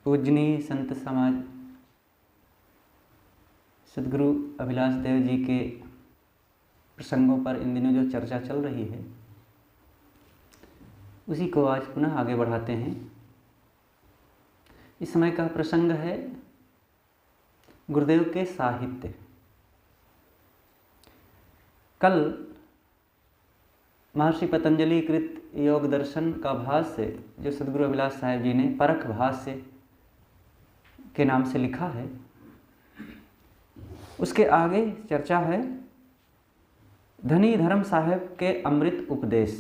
पूजनीय संत समाज सदगुरु अभिलाष देव जी के प्रसंगों पर इन दिनों जो चर्चा चल रही है उसी को आज पुनः आगे बढ़ाते हैं। इस समय का प्रसंग है गुरुदेव के साहित्य। कल महर्षि पतंजलि कृत योग दर्शन का भाष्य जो सदगुरु अभिलाष साहेब जी ने परख भाष्य के नाम से लिखा है, उसके आगे चर्चा है धनी धर्म साहेब के अमृत उपदेश।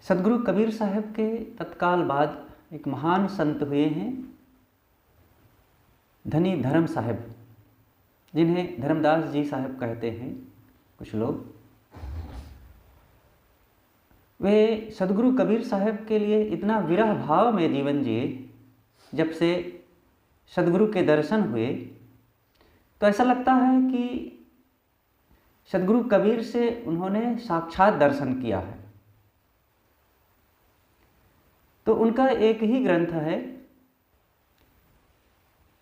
सदगुरु कबीर साहब के तत्काल बाद एक महान संत हुए हैं धनी धर्म साहब, जिन्हें धर्मदास जी साहब कहते हैं कुछ लोग। वे सदगुरु कबीर साहब के लिए इतना विरह भाव में जीवन जिए। जब से सदगुरु के दर्शन हुए तो ऐसा लगता है कि सदगुरु कबीर से उन्होंने साक्षात दर्शन किया है। तो उनका एक ही ग्रंथ है,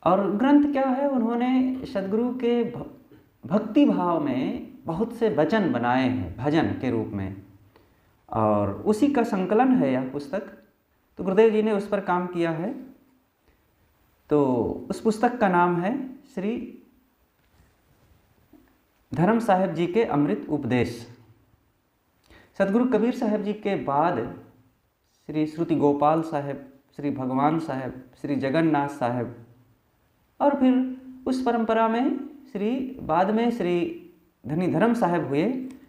और ग्रंथ क्या है, उन्होंने सदगुरु के भक्ति भाव में बहुत से वचन बनाए हैं भजन के रूप में, और उसी का संकलन है यह पुस्तक। तो गुरुदेव जी ने उस पर काम किया है। तो उस पुस्तक का नाम है श्री धर्म साहब जी के अमृत उपदेश। सदगुरु कबीर साहब जी के बाद श्री श्रुति गोपाल साहब, श्री भगवान साहब, श्री जगन्नाथ साहब, और फिर उस परंपरा में बाद में श्री धनी धर्म साहब हुए।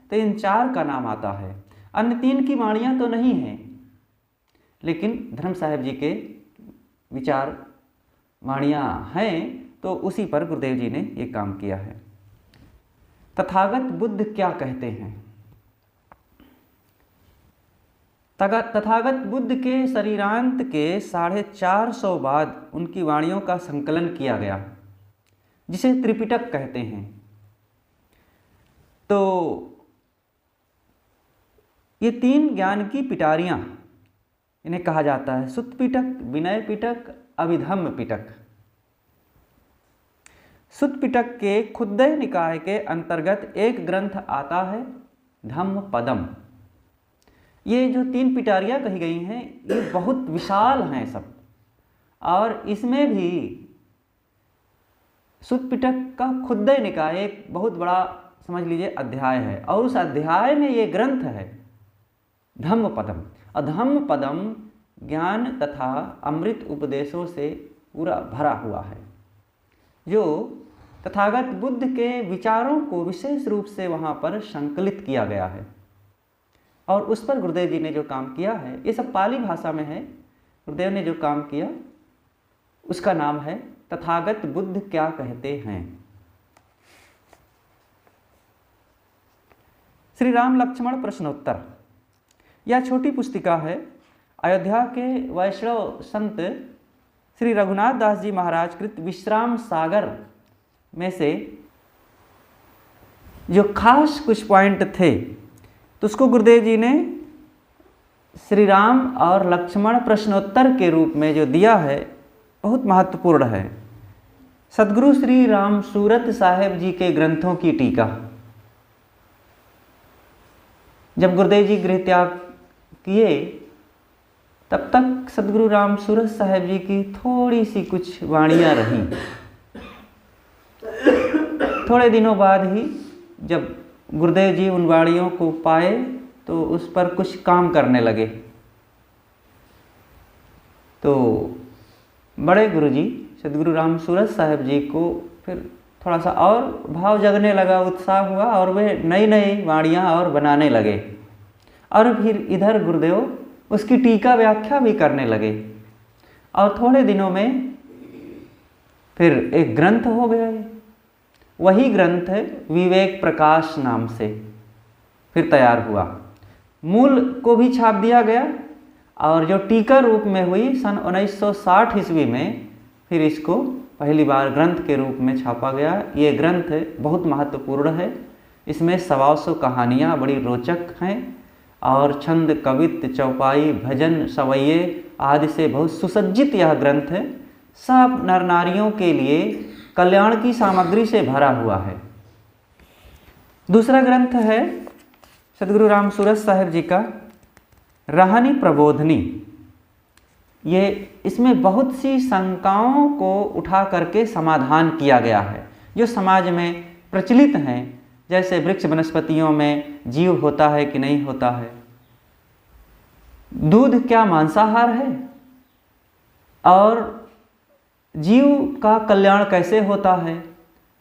तो इन चार का नाम आता है। अन्य तीन की वाणियाँ तो नहीं हैं, लेकिन धर्म साहब जी के विचार वाणियाँ हैं। तो उसी पर गुरुदेव जी ने ये काम किया है। तथागत बुद्ध क्या कहते हैं। तथागत बुद्ध के शरीरांत के 450 बाद उनकी वाणियों का संकलन किया गया, जिसे त्रिपिटक कहते हैं। तो ये तीन ज्ञान की पिटारियाँ इन्हें कहा जाता है। सुत्त पिटक, विनय पिटक, अभिधम्म पिटक। सुत्त पिटक के खुद्दय निकाय के अंतर्गत एक ग्रंथ आता है धम्म पदम। ये जो तीन पिटारियाँ कही गई हैं ये बहुत विशाल हैं सब, और इसमें भी सुत्त पिटक का खुद्दय निकाय एक बहुत बड़ा समझ लीजिए अध्याय है, और उस अध्याय में ये ग्रंथ है धम्म पदम। और धम्म पदम ज्ञान तथा अमृत उपदेशों से पूरा भरा हुआ है, जो तथागत बुद्ध के विचारों को विशेष रूप से वहाँ पर संकलित किया गया है। और उस पर गुरुदेव जी ने जो काम किया है, ये सब पाली भाषा में है। गुरुदेव ने जो काम किया उसका नाम है तथागत बुद्ध क्या कहते हैं। श्री राम लक्ष्मण प्रश्नोत्तर, यह छोटी पुस्तिका है। अयोध्या के वैष्णव संत श्री रघुनाथ दास जी महाराज कृत विश्राम सागर में से जो खास कुछ पॉइंट थे, तो उसको गुरुदेव जी ने श्री राम और लक्ष्मण प्रश्नोत्तर के रूप में जो दिया है बहुत महत्वपूर्ण है। सदगुरु श्री राम सूरत साहेब जी के ग्रंथों की टीका। जब गुरुदेव जी गृह त्याग किए तब तक सदगुरु राम सूरत साहेब जी की थोड़ी सी कुछ वाणियाँ रहीं। थोड़े दिनों बाद ही जब गुरुदेव जी उन वाणियों को पाए तो उस पर कुछ काम करने लगे। तो बड़े गुरुजी सदगुरु राम सूरत साहेब जी को फिर थोड़ा सा और भाव जगने लगा, उत्साह हुआ, और वे नई नई वाणियाँ और बनाने लगे। और फिर इधर गुरुदेव उसकी टीका व्याख्या भी करने लगे, और थोड़े दिनों में फिर एक ग्रंथ हो गया। वही ग्रंथ विवेक प्रकाश नाम से फिर तैयार हुआ। मूल को भी छाप दिया गया, और जो टीका रूप में हुई सन 1960 ईस्वी में फिर इसको पहली बार ग्रंथ के रूप में छापा गया। ये ग्रंथ बहुत महत्वपूर्ण है। इसमें 125 कहानियाँ बड़ी रोचक हैं, और छंद, कवित्त, चौपाई, भजन, सवैये आदि से बहुत सुसज्जित यह ग्रंथ सब नर नारियों के लिए कल्याण की सामग्री से भरा हुआ है। दूसरा ग्रंथ है सदगुरु राम सूरत साहिब जी का रहनी प्रबोधनी। ये इसमें बहुत सी शंकाओं को उठा करके समाधान किया गया है जो समाज में प्रचलित हैं, जैसे वृक्ष वनस्पतियों में जीव होता है कि नहीं होता है, दूध क्या मांसाहार है, और जीव का कल्याण कैसे होता है।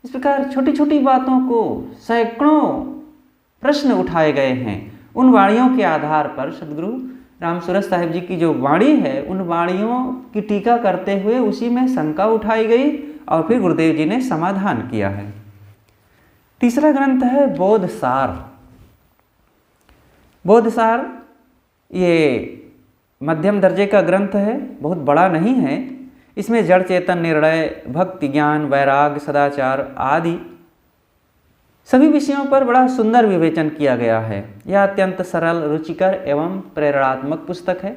इस प्रकार छोटी छोटी बातों को सैकड़ों प्रश्न उठाए गए हैं। उन वाणियों के आधार पर सदगुरु राम सूरत साहिब जी की जो वाणी है, उन वाणियों की टीका करते हुए उसी में शंका उठाई गई और फिर गुरुदेव जी ने समाधान किया है। तीसरा ग्रंथ है बोधसार। बोधसार ये मध्यम दर्जे का ग्रंथ है, बहुत बड़ा नहीं है। इसमें जड़ चेतन, निर्णय, भक्ति, ज्ञान, वैराग, सदाचार आदि सभी विषयों पर बड़ा सुंदर विवेचन किया गया है। यह अत्यंत सरल, रुचिकर एवं प्रेरणात्मक पुस्तक है।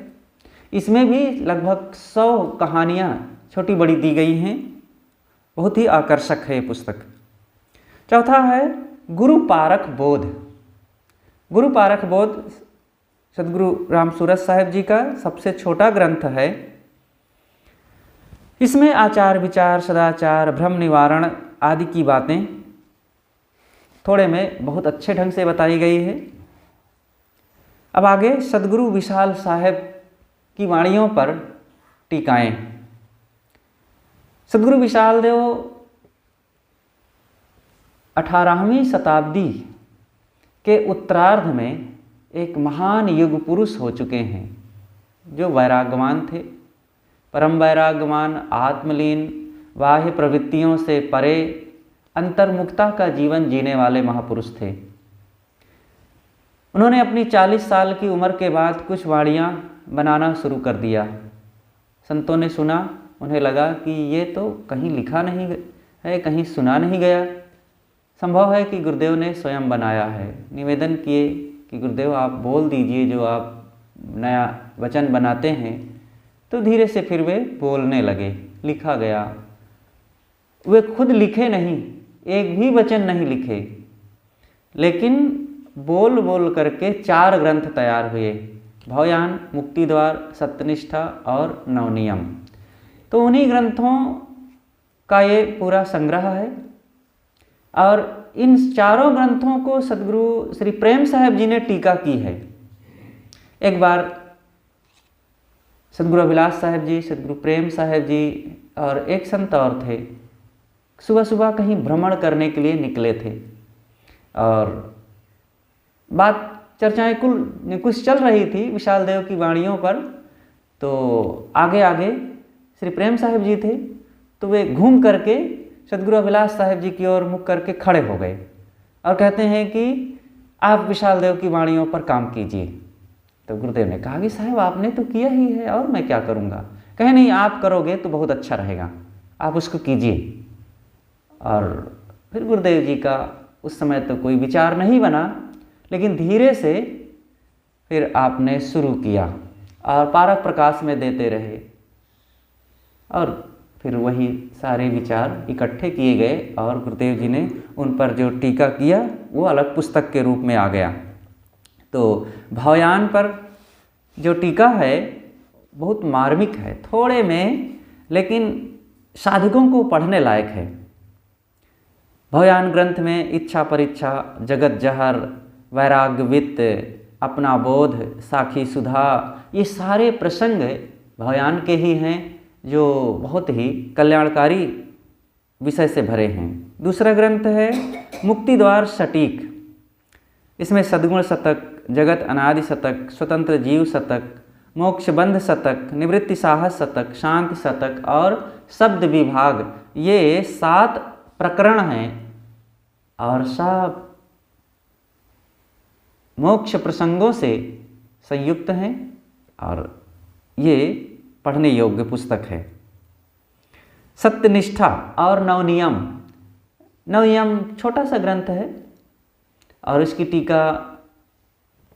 इसमें भी लगभग 100 कहानियाँ छोटी बड़ी दी गई हैं। बहुत ही आकर्षक है ये पुस्तक। चौथा है गुरु पारख बोध। गुरु पारख बोध सदगुरु राम सूरत साहिब जी का सबसे छोटा ग्रंथ है। इसमें आचार विचार, सदाचार, भ्रम निवारण आदि की बातें थोड़े में बहुत अच्छे ढंग से बताई गई है। अब आगे सदगुरु विशाल साहेब की वाणियों पर टीकाएं। सदगुरु विशाल देव 18वीं शताब्दी के उत्तरार्ध में एक महान युग पुरुष हो चुके हैं, जो वैराग्यवान थे, परम वैराग्यवान, आत्मलीन, बाह्य प्रवृत्तियों से परे अंतर्मुखता का जीवन जीने वाले महापुरुष थे। उन्होंने अपनी 40 साल की उम्र के बाद कुछ वाणियाँ बनाना शुरू कर दिया। संतों ने सुना, उन्हें लगा कि ये तो कहीं लिखा नहीं है, कहीं सुना नहीं गया, संभव है कि गुरुदेव ने स्वयं बनाया है। निवेदन किए कि गुरुदेव आप बोल दीजिए, जो आप नया वचन बनाते हैं। तो धीरे से फिर वे बोलने लगे, लिखा गया। वे खुद लिखे नहीं, एक भी वचन नहीं लिखे, लेकिन बोल बोल करके 4 ग्रंथ तैयार हुए, भवयान, मुक्ति द्वार, सत्यनिष्ठा और नवनियम। तो उन्हीं ग्रंथों का ये पूरा संग्रह है। और इन चारों ग्रंथों को सदगुरु श्री प्रेम साहब जी ने टीका की है। एक बार सदगुरु अभिलाष साहब जी, सदगुरु प्रेम साहब जी और एक संत और थे, सुबह सुबह कहीं भ्रमण करने के लिए निकले थे और बात चर्चाएं कुछ चल रही थी विशाल देव की वाणियों पर। तो आगे आगे श्री प्रेम साहब जी थे, तो वे घूम करके सदगुरु अभिलाष साहब जी की ओर मुख करके खड़े हो गए और कहते हैं कि आप विशाल देव की वाणियों पर काम कीजिए। तो गुरुदेव ने कहा कि साहब आपने तो किया ही है और मैं क्या करूँगा। कहे नहीं, आप करोगे तो बहुत अच्छा रहेगा, आप उसको कीजिए। और फिर गुरुदेव जी का उस समय तो कोई विचार नहीं बना, लेकिन धीरे से फिर आपने शुरू किया और पारक प्रकाश में देते रहे और फिर वही सारे विचार इकट्ठे किए गए और गुरुदेव जी ने उन पर जो टीका किया वो अलग पुस्तक के रूप में आ गया। तो भावयान पर जो टीका है बहुत मार्मिक है, थोड़े में, लेकिन साधकों को पढ़ने लायक है। भवयान ग्रंथ में इच्छा परीक्षा, जगत जहर, वैराग्य वित्त, अपना बोध, साखी सुधा, ये सारे प्रसंग भवयान के ही हैं जो बहुत ही कल्याणकारी विषय से भरे हैं। दूसरा ग्रंथ है मुक्ति द्वार सटीक। इसमें सद्गुण शतक, जगत अनादि शतक, स्वतंत्र जीव शतक, मोक्ष बंध शतक, निवृत्ति साहस शतक, शांति शतक और शब्द विभाग, ये 7 प्रकरण हैं और सब मोक्ष प्रसंगों से संयुक्त हैं और ये पढ़ने योग्य पुस्तक है। सत्यनिष्ठा और नवनियम, नवनियम छोटा सा ग्रंथ है और इसकी टीका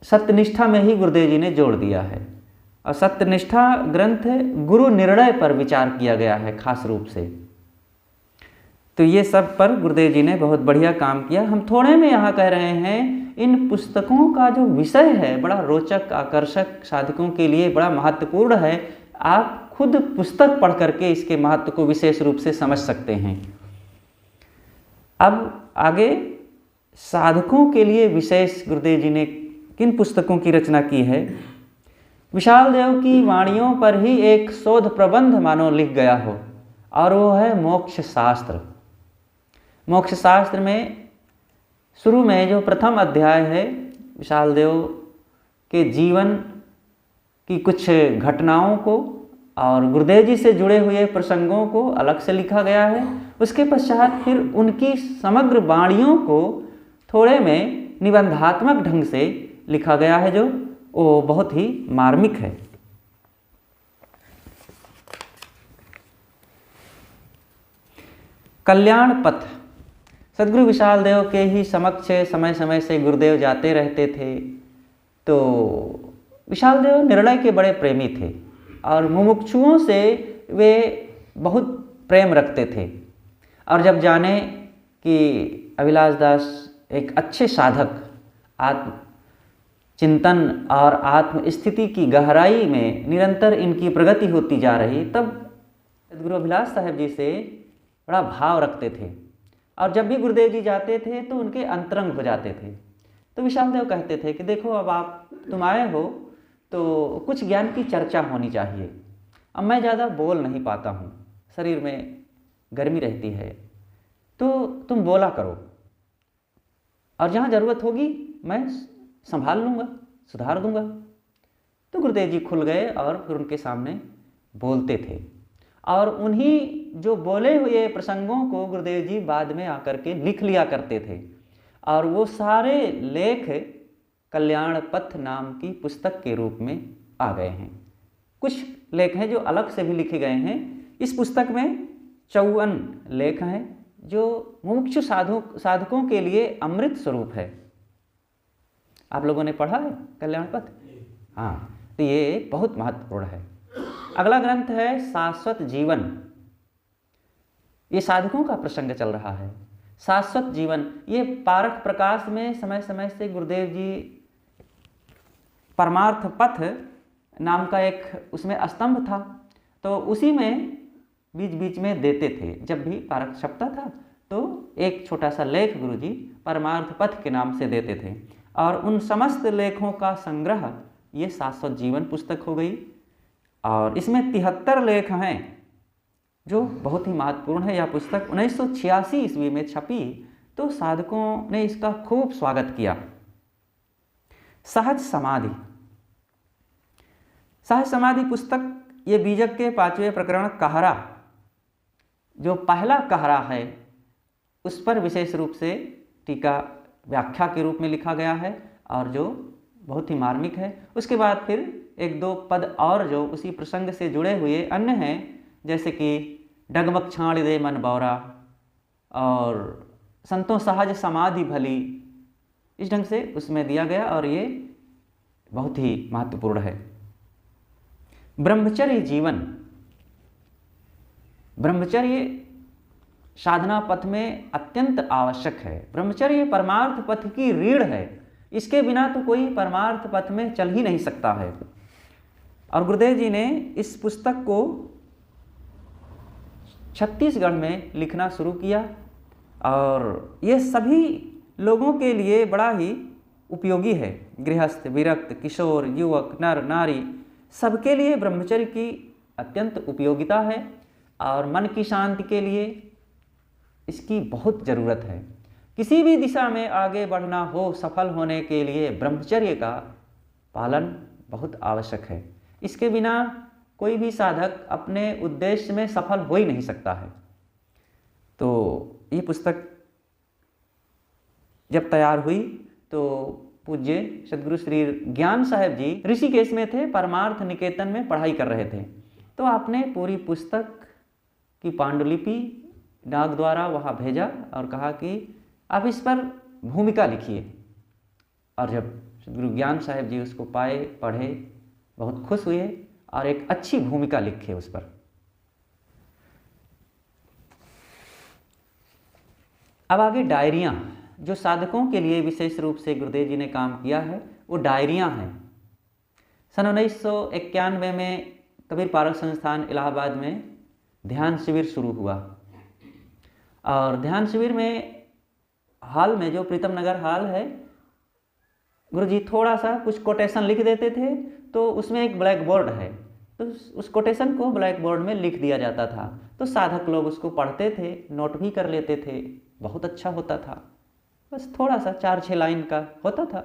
सत्यनिष्ठा में ही गुरुदेव जी ने जोड़ दिया है। और सत्यनिष्ठा ग्रंथ गुरु निर्णय पर विचार किया गया है खास रूप से। तो ये सब पर गुरुदेव जी ने बहुत बढ़िया काम किया। हम थोड़े में यहाँ कह रहे हैं, इन पुस्तकों का जो विषय है बड़ा रोचक, आकर्षक, साधकों के लिए बड़ा महत्वपूर्ण है। आप खुद पुस्तक पढ़ करके इसके महत्व को विशेष रूप से समझ सकते हैं। अब आगे साधकों के लिए विशेष गुरुदेव जी ने किन पुस्तकों की रचना की है। विशाल देव की वाणियों पर ही एक शोध प्रबंध मानो लिख गया हो, और वो है मोक्ष शास्त्र। मोक्ष शास्त्र में शुरू में जो प्रथम अध्याय है, विशाल देव के जीवन की कुछ घटनाओं को और गुरुदेव जी से जुड़े हुए प्रसंगों को अलग से लिखा गया है। उसके पश्चात फिर उनकी समग्र वाणियों को थोड़े में निबंधात्मक ढंग से लिखा गया है, जो वो बहुत ही मार्मिक है। कल्याण पथ, सद्गुरु विशाल देव के ही समक्ष समय समय से गुरुदेव जाते रहते थे। तो विशाल देव निर्णय के बड़े प्रेमी थे और मुमुक्षुओं से वे बहुत प्रेम रखते थे। और जब जाने कि अभिलाष दास एक अच्छे साधक, आत्म चिंतन और आत्म स्थिति की गहराई में निरंतर इनकी प्रगति होती जा रही, तब सद्गुरु अभिलाष साहब जी से बड़ा भाव रखते थे। और जब भी गुरुदेव जी जाते थे तो उनके अंतरंग हो जाते थे। तो विशाल देव कहते थे कि देखो, अब तुम आए हो तो कुछ ज्ञान की चर्चा होनी चाहिए। अब मैं ज़्यादा बोल नहीं पाता हूँ, शरीर में गर्मी रहती है, तो तुम बोला करो, और जहाँ ज़रूरत होगी मैं संभाल लूँगा, सुधार दूँगा। तो गुरुदेव जी खुल गए और फिर उनके सामने बोलते थे। और उन्हीं जो बोले हुए प्रसंगों को गुरुदेव जी बाद में आकर के लिख लिया करते थे। और वो सारे लेख कल्याण पथ नाम की पुस्तक के रूप में आ गए हैं। कुछ लेख हैं जो अलग से भी लिखे गए हैं। इस पुस्तक में 54 लेख हैं जो मुमुक्षु साधकों के लिए अमृत स्वरूप है। आप लोगों ने पढ़ा है कल्याण पथ? हाँ, तो ये बहुत महत्वपूर्ण है। अगला ग्रंथ है शाश्वत जीवन। ये साधकों का प्रसंग चल रहा है। शाश्वत जीवन, ये पारक प्रकाश में समय समय से गुरुदेव जी परमार्थ पथ नाम का एक उसमें स्तंभ था, तो उसी में बीच बीच में देते थे। जब भी पारक छपता था तो एक छोटा सा लेख गुरुजी परमार्थ पथ के नाम से देते थे। और उन समस्त लेखों का संग्रह ये शाश्वत जीवन पुस्तक हो गई। और इसमें 73 लेख हैं जो बहुत ही महत्वपूर्ण है। यह पुस्तक 1986 ईस्वी में छपी, तो साधकों ने इसका खूब स्वागत किया। सहज समाधि, सहज समाधि पुस्तक, ये बीजक के 5वें प्रकरण कहरा, जो पहला कहरा है उस पर विशेष रूप से टीका व्याख्या के रूप में लिखा गया है, और जो बहुत ही मार्मिक है। उसके बाद फिर 1-2 पद और जो उसी प्रसंग से जुड़े हुए अन्य हैं, जैसे कि डगमग छाड़ दे मन बौरा और संतों सहज समाधि भली, इस ढंग से उसमें दिया गया, और ये बहुत ही महत्वपूर्ण है। ब्रह्मचर्य जीवन, ब्रह्मचर्य साधना पथ में अत्यंत आवश्यक है। ब्रह्मचर्य परमार्थ पथ की रीढ़ है, इसके बिना तो कोई परमार्थ पथ में चल ही नहीं सकता है। और गुरुदेव जी ने इस पुस्तक को छत्तीसगढ़ में लिखना शुरू किया, और ये सभी लोगों के लिए बड़ा ही उपयोगी है। गृहस्थ, विरक्त, किशोर, युवक, नर, नारी, सबके लिए ब्रह्मचर्य की अत्यंत उपयोगिता है। और मन की शांति के लिए इसकी बहुत ज़रूरत है। किसी भी दिशा में आगे बढ़ना हो, सफल होने के लिए ब्रह्मचर्य का पालन बहुत आवश्यक है। इसके बिना कोई भी साधक अपने उद्देश्य में सफल हो ही नहीं सकता है। तो ये पुस्तक जब तैयार हुई तो पूज्य सद्गुरु श्री ज्ञान साहब जी ऋषिकेश में थे, परमार्थ निकेतन में पढ़ाई कर रहे थे। तो आपने पूरी पुस्तक की पांडुलिपि डाक द्वारा वहाँ भेजा और कहा कि आप इस पर भूमिका लिखिए। और जब सद्गुरु ज्ञान साहिब जी उसको पाए, पढ़े, बहुत खुश हुए और एक अच्छी भूमिका लिखे उस पर। अब आगे डायरियाँ, जो साधकों के लिए विशेष रूप से गुरुदेव जी ने काम किया है वो डायरियाँ हैं। सन 1991 में कबीर पारक संस्थान इलाहाबाद में ध्यान शिविर शुरू हुआ और ध्यान शिविर में हॉल में, जो प्रीतम नगर हॉल है, गुरुजी थोड़ा सा कुछ कोटेशन लिख देते थे तो उसमें एक ब्लैक बोर्ड है, तो उस कोटेशन को ब्लैक बोर्ड में लिख दिया जाता था, तो साधक लोग उसको पढ़ते थे, नोट भी कर लेते थे, बहुत अच्छा होता था। बस थोड़ा सा 4-6 लाइन का होता था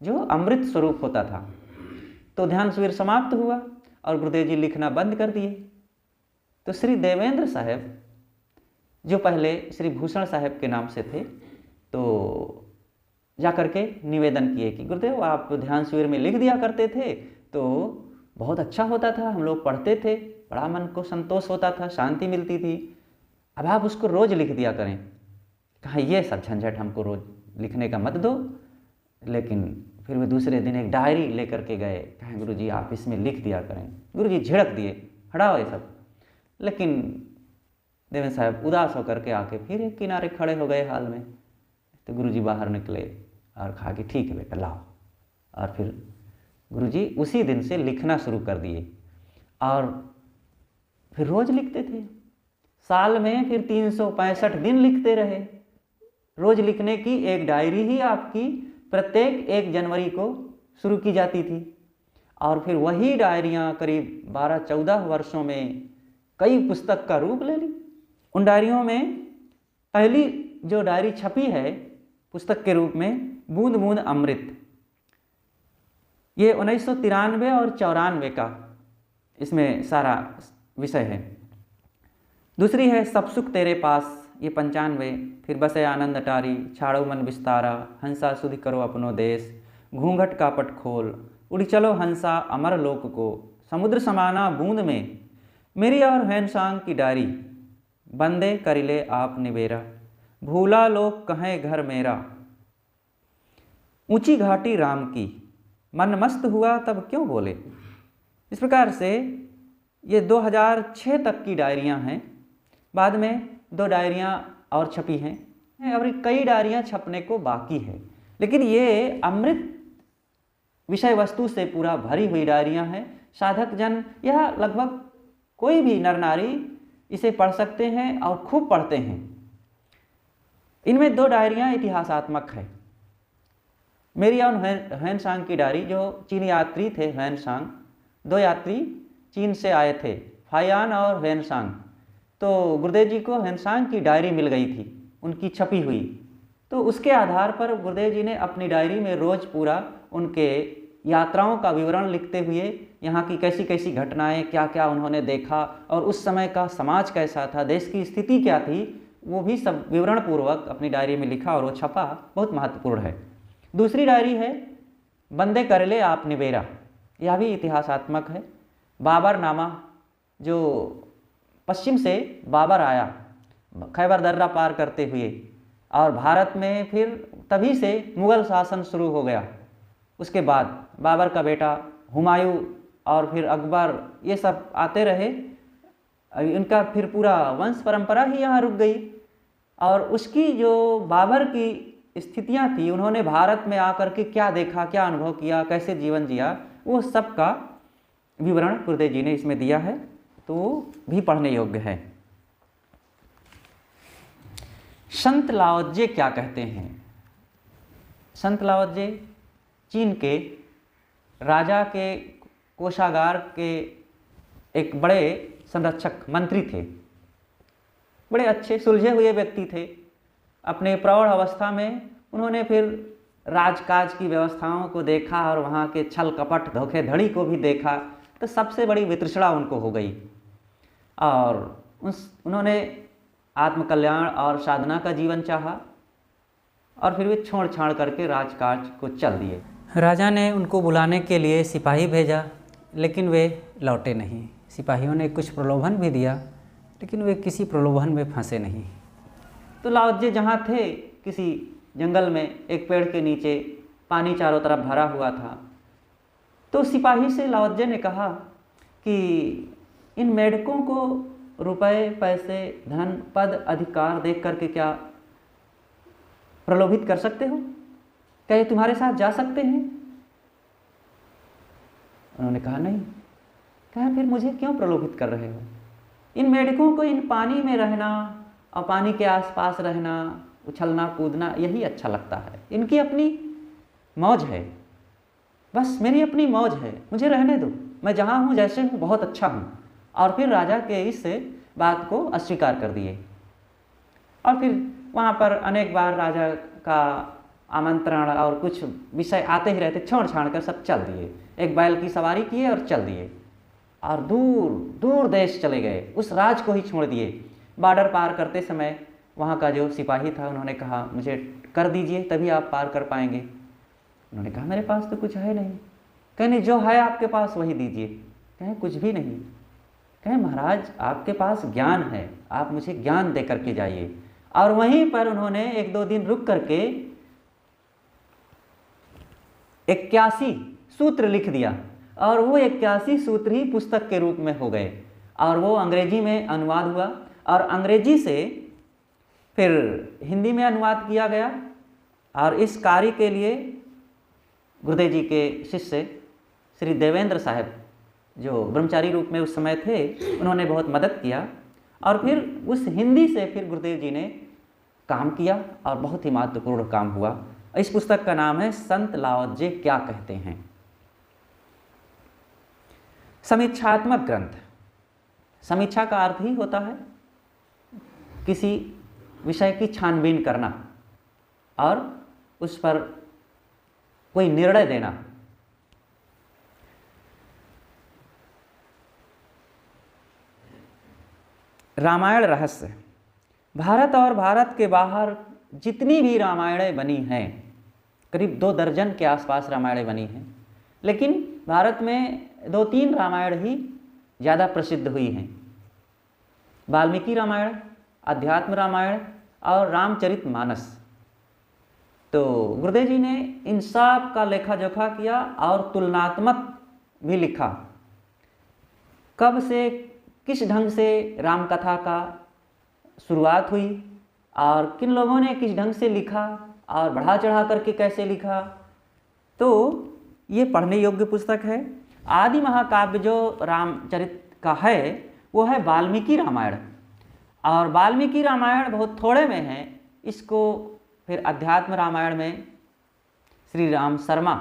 जो अमृत स्वरूप होता था। तो ध्यान शिविर समाप्त हुआ और गुरुदेव जी लिखना बंद कर दिए। तो श्री देवेंद्र साहब, जो पहले श्री भूषण साहब के नाम से थे, तो जा करके निवेदन किए कि गुरुदेव आप ध्यान शिविर में लिख दिया करते थे तो बहुत अच्छा होता था, हम लोग पढ़ते थे, बड़ा मन को संतोष होता था, शांति मिलती थी, अब आप उसको रोज़ लिख दिया करें। कहा ये सब झंझट हमको रोज़ लिखने का मत दो। लेकिन फिर वे दूसरे दिन एक डायरी लेकर के गए, कहें गुरुजी आप इसमें लिख दिया करें। गुरुजी झिड़क दिए, हटाओ ये सब। लेकिन देवेंद्र साहब उदास होकर के आके फिर एक किनारे खड़े हो गए हाल में। तो गुरुजी बाहर निकले और कहा कि ठीक है बेटा लाओ। और फिर गुरुजी उसी दिन से लिखना शुरू कर दिए और फिर रोज़ लिखते थे। साल में फिर 365 दिन लिखते रहे। रोज़ लिखने की एक डायरी ही आपकी प्रत्येक 1 जनवरी को शुरू की जाती थी और फिर वही डायरियाँ करीब 12-14 वर्षों में कई पुस्तक का रूप ले ली। उन डायरियों में पहली जो डायरी छपी है पुस्तक के रूप में, बूंद बूंद अमृत, ये 1993 और 94 का इसमें सारा विषय है। दूसरी है सब सुख तेरे पास, ये 95, फिर बसे आनंद अटारी, छाड़ो मन विस्तारा, हंसा सुधि करो अपनो देश, घूंघट का पट खोल, उड़ी चलो हंसा अमर लोक को, समुद्र समाना बूंद में, मेरी और हैनसांग की डायरी, बंदे करिले आप निबेरा, भूला लोग कहें घर मेरा, ऊंची घाटी राम की, मन मस्त हुआ तब क्यों बोले। इस प्रकार से ये 2006 तक की डायरियां हैं। बाद में 2 डायरियां और छपी हैं और कई डायरियां छपने को बाकी है। लेकिन ये अमृत विषय वस्तु से पूरा भरी हुई डायरियां हैं। साधक जन यह लगभग कोई भी नर नारी इसे पढ़ सकते हैं और खूब पढ़ते हैं। इनमें 2 डायरियां इतिहासात्मक है। मेरी और हैनसांग की डायरी, जो चीनी यात्री थे हैनसांग, 2 यात्री चीन से आए थे, फायान और हैनसांग। तो गुरुदेव जी को हैनसांग की डायरी मिल गई थी, उनकी छपी हुई। तो उसके आधार पर गुरुदेव जी ने अपनी डायरी में रोज़ पूरा उनके यात्राओं का विवरण लिखते हुए, यहाँ की कैसी कैसी घटनाएं, क्या क्या उन्होंने देखा और उस समय का समाज कैसा था, देश की स्थिति क्या थी, वो भी सब विवरण पूर्वक अपनी डायरी में लिखा और वो छपा, बहुत महत्वपूर्ण है। दूसरी डायरी है बंदे करले आप निबेरा, यह भी इतिहासात्मक है। बाबर नामा, जो पश्चिम से बाबर आया खैबर दर्रा पार करते हुए और भारत में फिर तभी से मुग़ल शासन शुरू हो गया। उसके बाद बाबर का बेटा हुमायूं और फिर अकबर, ये सब आते रहे। इनका फिर पूरा वंश परंपरा ही यहाँ रुक गई और उसकी जो बाबर की स्थितियाँ थी, उन्होंने भारत में आकर के क्या देखा, क्या अनुभव किया, कैसे जीवन जिया, वो सब का विवरण गुरुदेव जी ने इसमें दिया है, तो भी पढ़ने योग्य है। संत लाओत्जे क्या कहते हैं? संत लाओत्जे चीन के राजा के कोषागार के एक बड़े संरक्षक मंत्री थे। बड़े अच्छे सुलझे हुए व्यक्ति थे। अपने प्रौढ़ अवस्था में उन्होंने फिर राजकाज की व्यवस्थाओं को देखा और वहाँ के छल कपट धोखेधड़ी को भी देखा, तो सबसे बड़ी वितृष्णा उनको हो गई और उन्होंने आत्मकल्याण और साधना का जीवन चाहा और फिर वे छोड़ छाड़ करके राजकाज को चल दिए। राजा ने उनको बुलाने के लिए सिपाही भेजा, लेकिन वे लौटे नहीं। सिपाहियों ने कुछ प्रलोभन भी दिया, लेकिन वे किसी प्रलोभन में फंसे नहीं। तो लाओत्जे जहाँ थे, किसी जंगल में एक पेड़ के नीचे पानी चारों तरफ भरा हुआ था। तो सिपाही से लाओत्जे ने कहा कि इन मेढकों को रुपए, पैसे, धन, पद, अधिकार देख करके क्या प्रलोभित कर सकते हो? क्या ये तुम्हारे साथ जा सकते हैं? उन्होंने कहा नहीं। कहा फिर मुझे क्यों प्रलोभित कर रहे हो? इन मेढकों को इन पानी में रहना और पानी के आसपास रहना, उछलना कूदना यही अच्छा लगता है। इनकी अपनी मौज है, बस मेरी अपनी मौज है, मुझे रहने दो, मैं जहाँ हूँ जैसे हूँ बहुत अच्छा हूँ। और फिर राजा के इस बात को अस्वीकार कर दिए। और फिर वहाँ पर अनेक बार राजा का आमंत्रण और कुछ विषय आते ही रहते, छोड़ छाड़ कर सब चल दिए। एक बैल की सवारी किए और चल दिए और दूर दूर देश चले गए, उस राज को ही छोड़ दिए। बॉर्डर पार करते समय वहाँ का जो सिपाही था उन्होंने कहा मुझे कर दीजिए तभी आप पार कर पाएंगे। उन्होंने कहा मेरे पास तो कुछ है नहीं। कहें जो है आपके पास वही दीजिए। कहें कुछ भी नहीं। कहें महाराज आपके पास ज्ञान है, आप मुझे ज्ञान दे करके जाइए। और वहीं पर उन्होंने 1-2 दिन रुक करके 81 सूत्र लिख दिया और वो 81 सूत्र ही पुस्तक के रूप में हो गए और वो अंग्रेजी में अनुवाद हुआ और अंग्रेजी से फिर हिंदी में अनुवाद किया गया। और इस कार्य के लिए गुरुदेव जी के शिष्य श्री देवेंद्र साहब जो ब्रह्मचारी रूप में उस समय थे, उन्होंने बहुत मदद किया और फिर उस हिंदी से फिर गुरुदेव जी ने काम किया और बहुत ही महत्वपूर्ण काम हुआ। इस पुस्तक का नाम है संत लाओत्जे क्या कहते हैं। समीक्षात्मक ग्रंथ। समीक्षा का अर्थ ही होता है किसी विषय की छानबीन करना और उस पर कोई निर्णय देना। रामायण रहस्य। भारत और भारत के बाहर जितनी भी रामायणें बनी हैं, करीब 2 दर्जन के आसपास रामायणें बनी हैं, लेकिन भारत में 2-3 रामायण ही ज़्यादा प्रसिद्ध हुई हैं। वाल्मीकि रामायण, अध्यात्म रामायण और रामचरितमानस। तो गुरुदेव जी ने इन सब का लेखा जोखा किया और तुलनात्मक भी लिखा। कब से किस ढंग से राम कथा का शुरुआत हुई और किन लोगों ने किस ढंग से लिखा और बढ़ा चढ़ा करके कैसे लिखा, तो ये पढ़ने योग्य पुस्तक है। आदि महाकाव्य जो रामचरित का है वो है वाल्मीकि रामायण और वाल्मीकि रामायण बहुत थोड़े में है। इसको फिर अध्यात्म रामायण में श्री राम शर्मा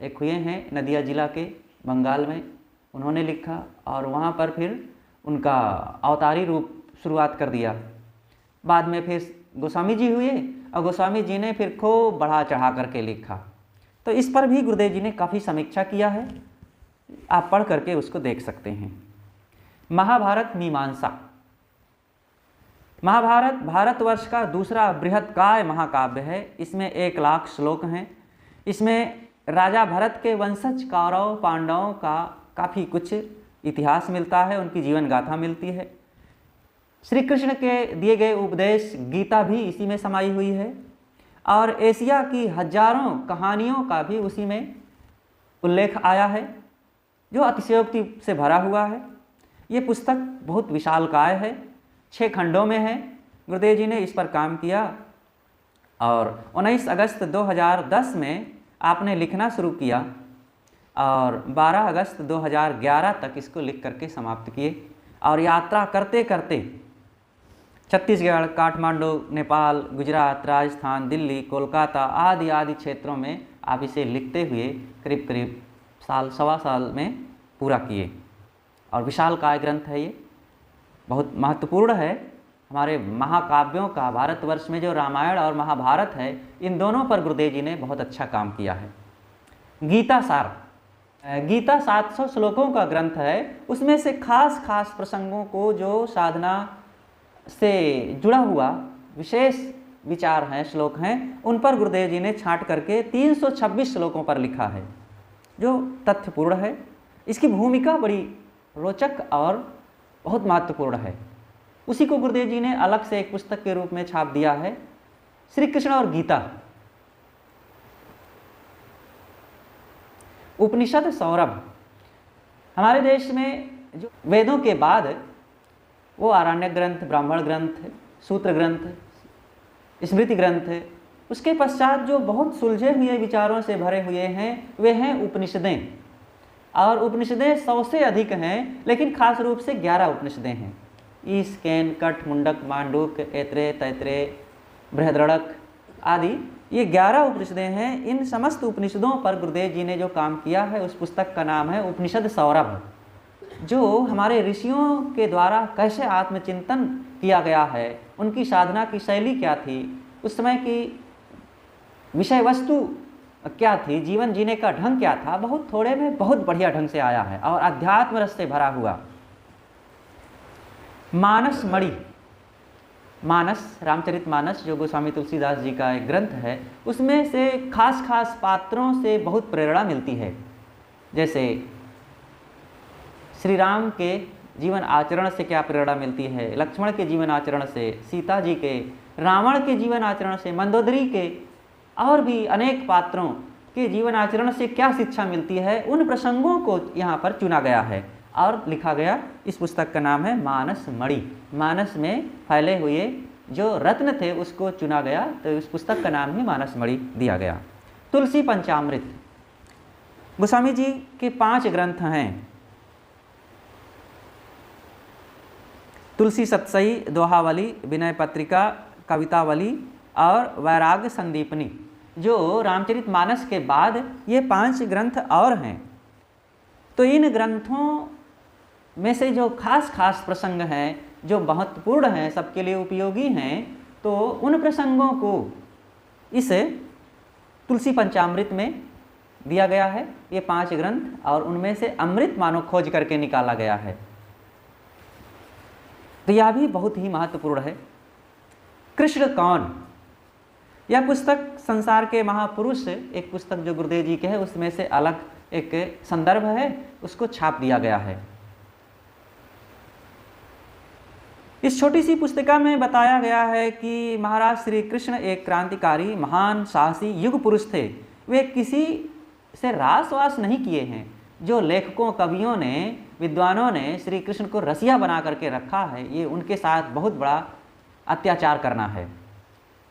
एक हुए हैं नदिया जिला के बंगाल में, उन्होंने लिखा और वहाँ पर फिर उनका अवतारी रूप शुरुआत कर दिया। बाद में फिर गोस्वामी जी हुए और गोस्वामी जी ने फिर खूब बढ़ा चढ़ा करके लिखा। तो इस पर भी गुरुदेव जी ने काफ़ी समीक्षा किया है, आप पढ़ करके उसको देख सकते हैं। महाभारत मीमांसा। महाभारत भारतवर्ष का दूसरा बृहत्काय महाकाव्य है। इसमें 1 लाख श्लोक हैं। इसमें राजा भरत के वंशज कौरव पांडवों का काफ़ी कुछ इतिहास मिलता है, उनकी जीवन गाथा मिलती है। श्री कृष्ण के दिए गए उपदेश गीता भी इसी में समाई हुई है और एशिया की हजारों कहानियों का भी उसी में उल्लेख आया है जो अतिशयोक्ति से भरा हुआ है। ये पुस्तक बहुत विशालकाय है, 6 खंडों में है। गुरुदेव जी ने इस पर काम किया और 19 अगस्त 2010 में आपने लिखना शुरू किया और 12 अगस्त 2011 तक इसको लिख करके समाप्त किए और यात्रा करते करते छत्तीसगढ़, काठमांडू, नेपाल, गुजरात, राजस्थान, दिल्ली, कोलकाता आदि आदि क्षेत्रों में आप इसे लिखते हुए करीब करीब साल सवा साल में पूरा किए और विशालकाय ग्रंथ है। ये बहुत महत्वपूर्ण है। हमारे महाकाव्यों का भारतवर्ष में जो रामायण और महाभारत है, इन दोनों पर गुरुदेव जी ने बहुत अच्छा काम किया है। गीता सार। गीता 700 श्लोकों का ग्रंथ है। उसमें से खास खास प्रसंगों को जो साधना से जुड़ा हुआ विशेष विचार हैं, श्लोक हैं, उन पर गुरुदेव जी ने छांट करके 326 श्लोकों पर लिखा है जो तथ्यपूर्ण है। इसकी भूमिका बड़ी रोचक और बहुत महत्वपूर्ण है। उसी को गुरुदेव जी ने अलग से एक पुस्तक के रूप में छाप दिया है, श्री कृष्ण और गीता। उपनिषद सौरभ। हमारे देश में जो वेदों के बाद वो आरण्यक ग्रंथ, ब्राह्मण ग्रंथ, सूत्र ग्रंथ, स्मृति ग्रंथ, उसके पश्चात जो बहुत सुलझे हुए विचारों से भरे हुए हैं वे हैं उपनिषदें। और उपनिषदें 100 से अधिक हैं, लेकिन खास रूप से 11 उपनिषदें हैं। ईश, केन, कठ, मुंडक, मांडूक, ऐत्रेय, तैत्रेय, बृहद्रढ़क आदि ये 11 उपनिषदें हैं। इन समस्त उपनिषदों पर गुरुदेव जी ने जो काम किया है उस पुस्तक का नाम है उपनिषद सौरभ, जो हमारे ऋषियों के द्वारा कैसे आत्मचिंतन किया गया है, उनकी साधना की शैली क्या थी, उस समय की विषय वस्तु क्या थी, जीवन जीने का ढंग क्या था, बहुत थोड़े में बहुत बढ़िया ढंग से आया है और अध्यात्म रस से भरा हुआ। मानस मणि, मानस, रामचरित मानस जो गोस्वामी तुलसीदास जी का एक ग्रंथ है, उसमें से खास खास पात्रों से बहुत प्रेरणा मिलती है। जैसे श्री राम के जीवन आचरण से क्या प्रेरणा मिलती है, लक्ष्मण के जीवन आचरण से, सीता जी के, रावण के जीवन आचरण से, मंदोदरी के और भी अनेक पात्रों के जीवन आचरण से क्या शिक्षा मिलती है, उन प्रसंगों को यहाँ पर चुना गया है और लिखा गया। इस पुस्तक का नाम है मानस मणि। मानस में फैले हुए जो रत्न थे उसको चुना गया, तो इस पुस्तक का नाम ही मानस मणि दिया गया। तुलसी पंचामृत, गोस्वामी जी के 5 ग्रंथ हैं। तुलसी सतसई, दोहावली, विनय पत्रिका, कवितावली और वैराग्य संदीपनी, जो रामचरित मानस के बाद ये 5 ग्रंथ और हैं। तो इन ग्रंथों में से जो खास खास प्रसंग हैं, जो महत्वपूर्ण हैं, सबके लिए उपयोगी हैं, तो उन प्रसंगों को इस तुलसी पंचामृत में दिया गया है। ये 5 ग्रंथ और उनमें से अमृत मानो खोज करके निकाला गया है। तो यह भी बहुत ही महत्वपूर्ण है। कृष्ण कौन, यह पुस्तक संसार के महापुरुष, एक पुस्तक जो गुरुदेव जी के है उसमें से अलग एक संदर्भ है, उसको छाप दिया गया है। इस छोटी सी पुस्तिका में बताया गया है कि महाराज श्री कृष्ण एक क्रांतिकारी, महान, साहसी युग पुरुष थे। वे किसी से रासवास नहीं किए हैं। जो लेखकों, कवियों ने, विद्वानों ने श्री कृष्ण को रसिया बना करके रखा है, ये उनके साथ बहुत बड़ा अत्याचार करना है।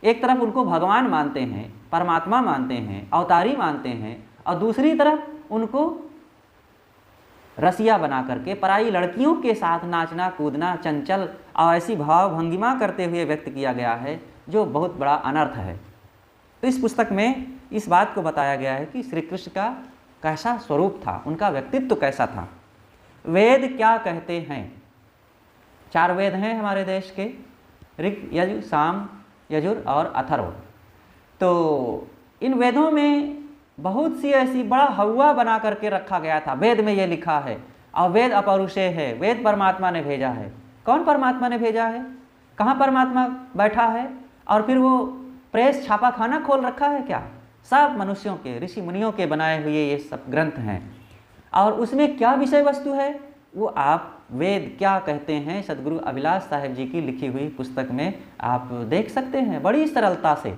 एक तरफ उनको भगवान मानते हैं, परमात्मा मानते हैं, अवतारी मानते हैं, और दूसरी तरफ उनको रसिया बना करके पराई लड़कियों के साथ नाचना, कूदना, चंचल और ऐसी भाव भंगिमा करते हुए व्यक्त किया गया है, जो बहुत बड़ा अनर्थ है। तो इस पुस्तक में इस बात को बताया गया है कि श्री कृष्ण का कैसा स्वरूप था, उनका व्यक्तित्व कैसा था। वेद क्या कहते हैं? 4 वेद हैं हमारे देश के, ऋग, यजु, साम, यजुर और अथर्व। तो इन वेदों में बहुत सी ऐसी बड़ा हवा बना करके रखा गया था। वेद में ये लिखा है, और वेद अपौरुषेय है, वेद परमात्मा ने भेजा है। कौन परमात्मा ने भेजा है? कहाँ परमात्मा बैठा है? और फिर वो प्रेस छापा खाना खोल रखा है क्या? सब मनुष्यों के, ऋषि मुनियों के बनाए हुए ये सब ग्रंथ हैं। और उसमें क्या विषय वस्तु है वो आप वेद क्या कहते हैं सदगुरु अभिलाष साहेब जी की लिखी हुई पुस्तक में आप देख सकते हैं बड़ी सरलता से।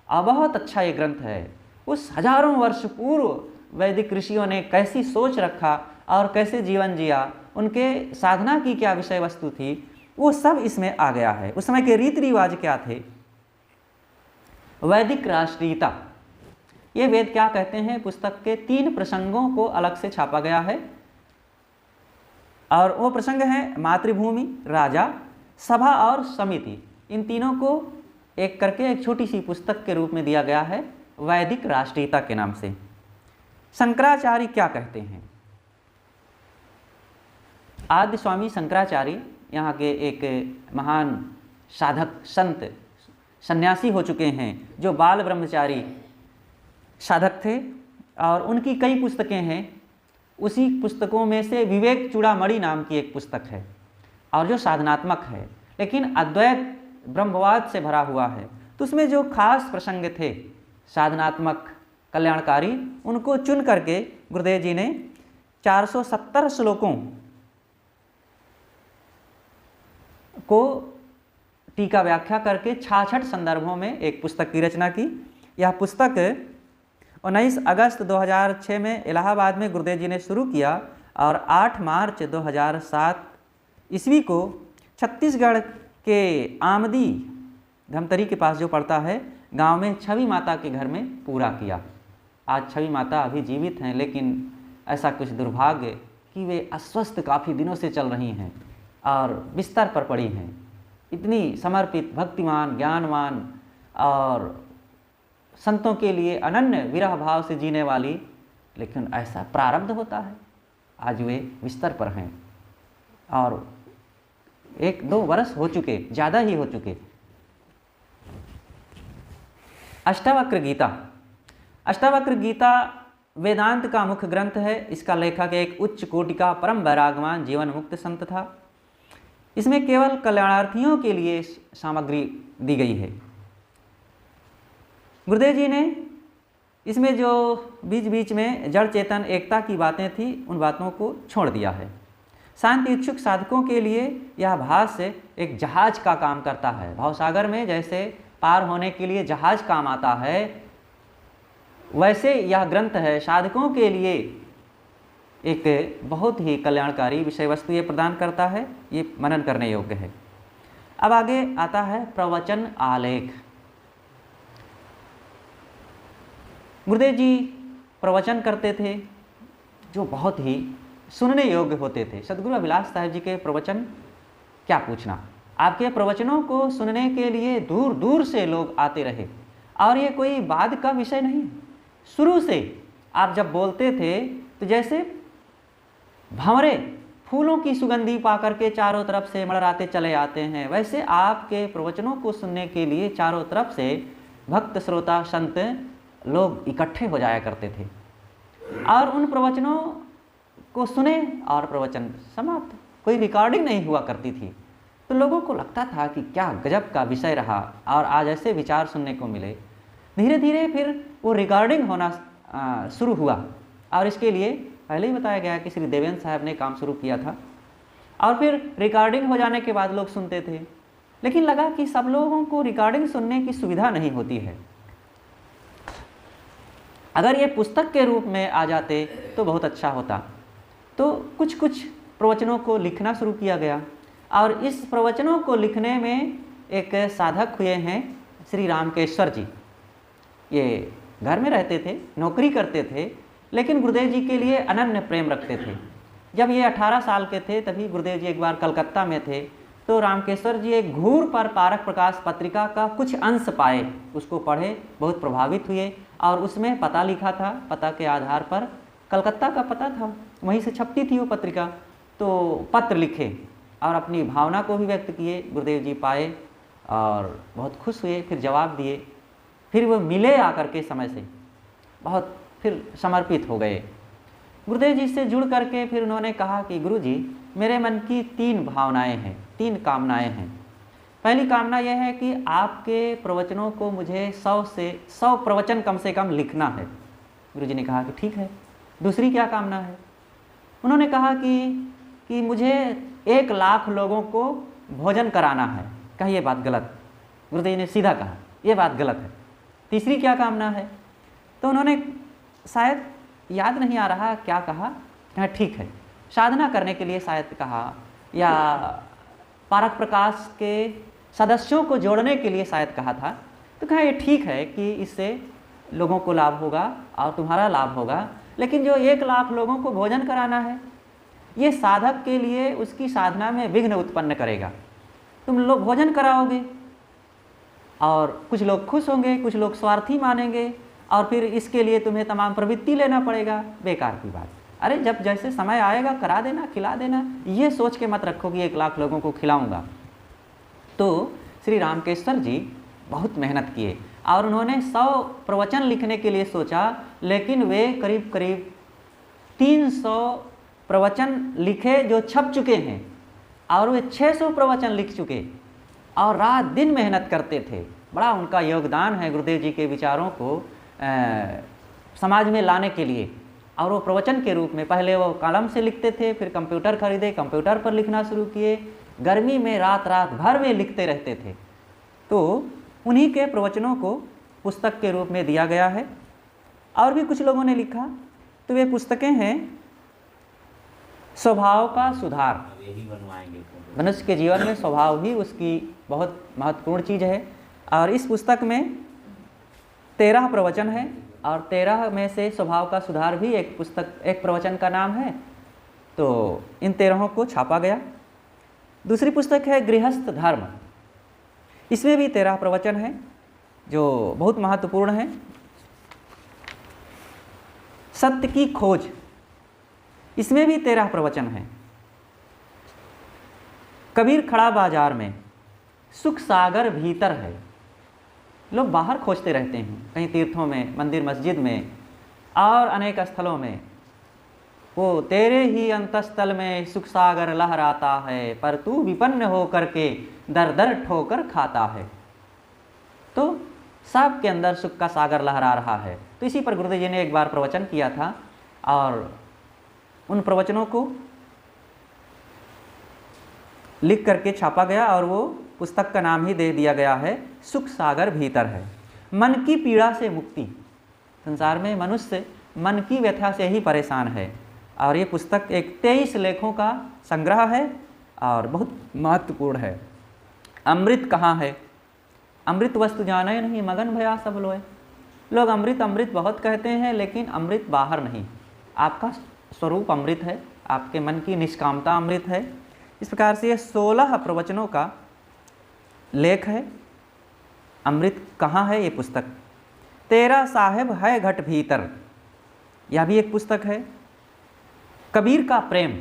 और बहुत अच्छा ये ग्रंथ है। उस हजारों वर्ष पूर्व वैदिक ऋषियों ने कैसी सोच रखा और कैसे जीवन जिया, उनके साधना की क्या विषय वस्तु थी, वो सब इसमें आ गया है। उस समय के रीति रिवाज क्या थे। वैदिक राष्ट्रीयता, ये वेद क्या कहते हैं पुस्तक के 3 प्रसंगों को अलग से छापा गया है। और वो प्रसंग है मातृभूमि, राजा, सभा और समिति। इन तीनों को एक करके एक छोटी सी पुस्तक के रूप में दिया गया है वैदिक राष्ट्रीयता के नाम से। शंकराचार्य क्या कहते हैं? आद्य स्वामी शंकराचार्य यहाँ के एक महान साधक, संत, सन्यासी हो चुके हैं, जो बाल ब्रह्मचारी साधक थे। और उनकी कई पुस्तकें हैं। उसी पुस्तकों में से विवेक चूड़ामणि नाम की एक पुस्तक है, और जो साधनात्मक है लेकिन अद्वैत ब्रह्मवाद से भरा हुआ है। तो उसमें जो खास प्रसंग थे साधनात्मक, कल्याणकारी, उनको चुन करके गुरुदेव जी ने 470 श्लोकों को टीका व्याख्या करके 66 संदर्भों में एक पुस्तक की रचना की। यह पुस्तक 19 अगस्त 2006 में इलाहाबाद में गुरुदेव जी ने शुरू किया और 8 मार्च 2007 ईस्वी को छत्तीसगढ़ के आमदी धमतरी के पास जो पड़ता है गांव में छवि माता के घर में पूरा किया। आज छवि माता अभी जीवित हैं, लेकिन ऐसा कुछ दुर्भाग्य कि वे अस्वस्थ काफ़ी दिनों से चल रही हैं और बिस्तर पर पड़ी हैं। इतनी समर्पित, भक्तिमान, ज्ञानवान और संतों के लिए अनन्य विरह भाव से जीने वाली, लेकिन ऐसा प्रारब्ध होता है। आज वे बिस्तर पर हैं और 1-2 वर्ष हो चुके, ज़्यादा ही हो चुके। अष्टावक्र गीता। अष्टावक्र गीता वेदांत का मुख्य ग्रंथ है। इसका लेखक एक उच्च कोटि का परम वैरागवान जीवन मुक्त संत था। इसमें केवल कल्याणार्थियों के लिए सामग्री दी गई है। गुरुदेव जी ने इसमें जो बीच बीच में जड़ चेतन एकता की बातें थी, उन बातों को छोड़ दिया है। शांति इच्छुक साधकों के लिए यह भाष्य एक जहाज का काम करता है। भवसागर में जैसे पार होने के लिए जहाज काम आता है, वैसे यह ग्रंथ है साधकों के लिए एक बहुत ही कल्याणकारी विषय वस्तु ये प्रदान करता है। ये मनन करने योग्य है। अब आगे आता है प्रवचन आलेख। गुरुदेव जी प्रवचन करते थे जो बहुत ही सुनने योग्य होते थे। सद्गुरु अभिलाष साहिब जी के प्रवचन क्या पूछना, आपके प्रवचनों को सुनने के लिए दूर दूर से लोग आते रहे। और ये कोई बाद का विषय नहीं, शुरू से आप जब बोलते थे तो जैसे भंवरे फूलों की सुगंधी पाकर के चारों तरफ से मड़राते चले आते हैं, वैसे आपके प्रवचनों को सुनने के लिए चारों तरफ से भक्त, श्रोता, संत लोग इकट्ठे हो जाया करते थे और उन प्रवचनों को सुने और प्रवचन समाप्त। कोई रिकॉर्डिंग नहीं हुआ करती थी, तो लोगों को लगता था कि क्या गजब का विषय रहा और आज ऐसे विचार सुनने को मिले। धीरे धीरे फिर वो रिकॉर्डिंग होना शुरू हुआ और इसके लिए पहले ही बताया गया कि श्री देवेंद्र साहब ने काम शुरू किया था। और फिर रिकॉर्डिंग हो जाने के बाद लोग सुनते थे, लेकिन लगा कि सब लोगों को रिकॉर्डिंग सुनने की सुविधा नहीं होती है। अगर ये पुस्तक के रूप में आ जाते तो बहुत अच्छा होता। तो कुछ कुछ प्रवचनों को लिखना शुरू किया गया और इस प्रवचनों को लिखने में एक साधक हुए हैं श्री रामकेश्वर जी। ये घर में रहते थे, नौकरी करते थे, लेकिन गुरुदेव जी के लिए अनन्य प्रेम रखते थे। जब ये 18 साल के थे तभी गुरुदेव जी एक बार कलकत्ता में थे, तो रामकेश्वर जी एक घूर पर पारक प्रकाश पत्रिका का कुछ अंश पाए, उसको पढ़े, बहुत प्रभावित हुए और उसमें पता लिखा था। पता के आधार पर कलकत्ता का पता था, वहीं से छपती थी वो पत्रिका। तो पत्र लिखे और अपनी भावना को भी व्यक्त किए। गुरुदेव जी पाए और बहुत खुश हुए, फिर जवाब दिए। फिर वो मिले आकर के समय से, बहुत फिर समर्पित हो गए गुरुदेव जी से जुड़ करके। फिर उन्होंने कहा कि गुरु जी, मेरे मन की 3 भावनाएं हैं, 3 कामनाएं हैं। पहली कामना यह है कि आपके प्रवचनों को मुझे 100 से 100 प्रवचन कम से कम लिखना है। गुरु जी ने कहा कि ठीक है। दूसरी क्या कामना है? उन्होंने कहा कि मुझे 1 लाख लोगों को भोजन कराना है। कहा ये बात गलत। गुरुदेव ने सीधा कहा ये बात गलत है। तीसरी क्या कामना है? तो उन्होंने शायद याद नहीं आ रहा क्या कहा। हाँ ठीक है, साधना करने के लिए शायद कहा, या पारक प्रकाश के सदस्यों को जोड़ने के लिए शायद कहा था। तो कहा ये ठीक है कि इससे लोगों को लाभ होगा और तुम्हारा लाभ होगा, लेकिन जो 1 लाख लोगों को भोजन कराना है ये साधक के लिए उसकी साधना में विघ्न उत्पन्न करेगा। तुम लोग भोजन कराओगे और कुछ लोग खुश होंगे, कुछ लोग स्वार्थी मानेंगे और फिर इसके लिए तुम्हें तमाम प्रवृत्ति लेना पड़ेगा। बेकार की बात। अरे जब जैसे समय आएगा करा देना, खिला देना। ये सोच के मत रखो कि 1 लाख लोगों को खिलाऊंगा। तो श्री रामकेश्वर जी बहुत मेहनत किए और उन्होंने 100 प्रवचन लिखने के लिए सोचा, लेकिन वे करीब करीब 300 प्रवचन लिखे जो छप चुके हैं और वे 600 प्रवचन लिख चुके और रात दिन मेहनत करते थे। बड़ा उनका योगदान है गुरुदेव जी के विचारों को समाज में लाने के लिए। और वो प्रवचन के रूप में पहले वो कलम से लिखते थे, फिर कंप्यूटर खरीदे, कंप्यूटर पर लिखना शुरू किए। गर्मी में रात भर वे लिखते रहते थे। तो उन्हीं के प्रवचनों को पुस्तक के रूप में दिया गया है। और भी कुछ लोगों ने लिखा। तो वे पुस्तकें हैं स्वभाव का सुधार। यही बनवाएंगे। मनुष्य के जीवन में स्वभाव ही उसकी बहुत महत्वपूर्ण चीज़ है। और इस पुस्तक में 13 प्रवचन है और 13 में से स्वभाव का सुधार भी एक प्रवचन का नाम है। तो इन 13 को छापा गया। दूसरी पुस्तक है गृहस्थ धर्म। इसमें भी 13 प्रवचन है जो बहुत महत्वपूर्ण है। सत्य की खोज, इसमें भी 13 प्रवचन हैं। कबीर खड़ा बाजार में, सुख सागर भीतर है। लोग बाहर खोजते रहते हैं, कहीं तीर्थों में, मंदिर मस्जिद में और अनेक स्थलों में। वो तेरे ही अंतस्थल में सुख सागर लहराता है, पर तू विपन्न हो करके दर दर ठोकर खाता है। तो सबके अंदर सुख का सागर लहरा रहा है। तो इसी पर गुरुदेव जी ने एक बार प्रवचन किया था और उन प्रवचनों को लिख करके छापा गया और वो पुस्तक का नाम ही दे दिया गया है सुख सागर भीतर है। मन की पीड़ा से मुक्ति। संसार में मनुष्य मन की व्यथा से ही परेशान है और ये पुस्तक एक 23 लेखों का संग्रह है और बहुत महत्वपूर्ण है। अमृत कहाँ है? अमृत वस्तु जाने नहीं, मगन भया सब लोए। लोग अमृत अमृत बहुत कहते हैं, लेकिन अमृत बाहर नहीं। आपका स्वरूप अमृत है, आपके मन की निष्कामता अमृत है। इस प्रकार से ये 16 प्रवचनों का लेख है। अमृत कहाँ है? ये पुस्तक। 13 साहेब है घट भीतर, यह भी एक पुस्तक है। कबीर का प्रेम,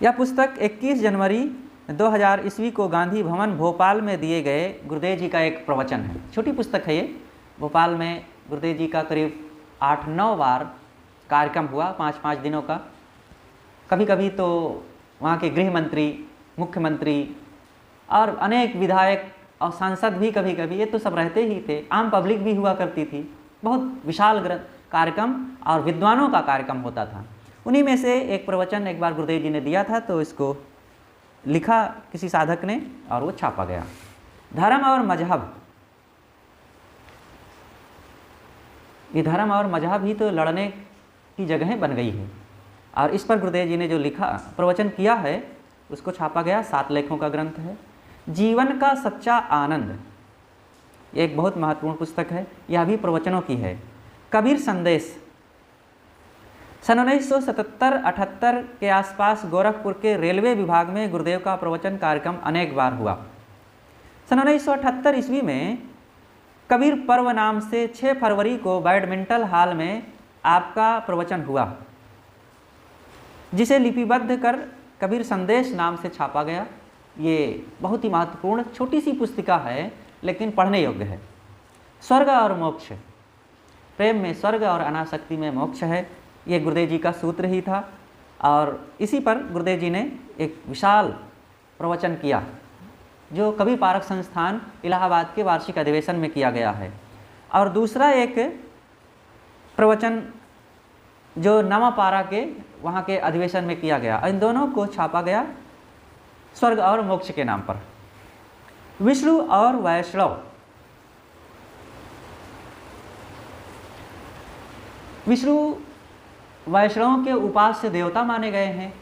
यह पुस्तक 21 जनवरी 2000 ईस्वी को गांधी भवन भोपाल में दिए गए गुरुदेव जी का एक प्रवचन है। छोटी पुस्तक है ये। भोपाल में गुरुदेव जी का करीब 8-9 बार कार्यक्रम हुआ, 5-5 दिनों का। कभी कभी तो वहाँ के गृह मंत्री, मुख्यमंत्री और अनेक विधायक और सांसद भी कभी कभी, ये तो सब रहते ही थे। आम पब्लिक भी हुआ करती थी। बहुत विशाल कार्यक्रम और विद्वानों का कार्यक्रम होता था। उन्हीं में से एक प्रवचन एक बार गुरुदेव जी ने दिया था, तो इसको लिखा किसी साधक ने और वो छापा गया। धर्म और मजहब, ये धर्म और मजहब ही तो लड़ने की जगह बन गई है और इस पर गुरुदेव जी ने जो लिखा प्रवचन किया है उसको छापा गया। 7 लेखों का ग्रंथ है। जीवन का सच्चा आनंद, एक बहुत महत्वपूर्ण पुस्तक है। यह भी प्रवचनों की है। कबीर संदेश, सन 1977-78 के आसपास गोरखपुर के रेलवे विभाग में गुरुदेव का प्रवचन कार्यक्रम अनेक बार हुआ। सन 1978 ईस्वी में कबीर पर्व नाम से 6 फरवरी को बैडमिंटन हॉल में आपका प्रवचन हुआ, जिसे लिपिबद्ध कर कबीर संदेश नाम से छापा गया। ये बहुत ही महत्वपूर्ण छोटी सी पुस्तिका है, लेकिन पढ़ने योग्य है। स्वर्ग और मोक्ष, प्रेम में स्वर्ग और अनासक्ति में मोक्ष है, ये गुरुदेव जी का सूत्र ही था और इसी पर गुरुदेव जी ने एक विशाल प्रवचन किया, जो कवि पारक संस्थान इलाहाबाद के वार्षिक अधिवेशन में किया गया है। और दूसरा एक प्रवचन जो नवापारा के वहाँ के अधिवेशन में किया गया। इन दोनों को छापा गया स्वर्ग और मोक्ष के नाम पर। विष्णु और वैष्णव, विष्णु वैष्णवों के उपास्य देवता माने गए हैं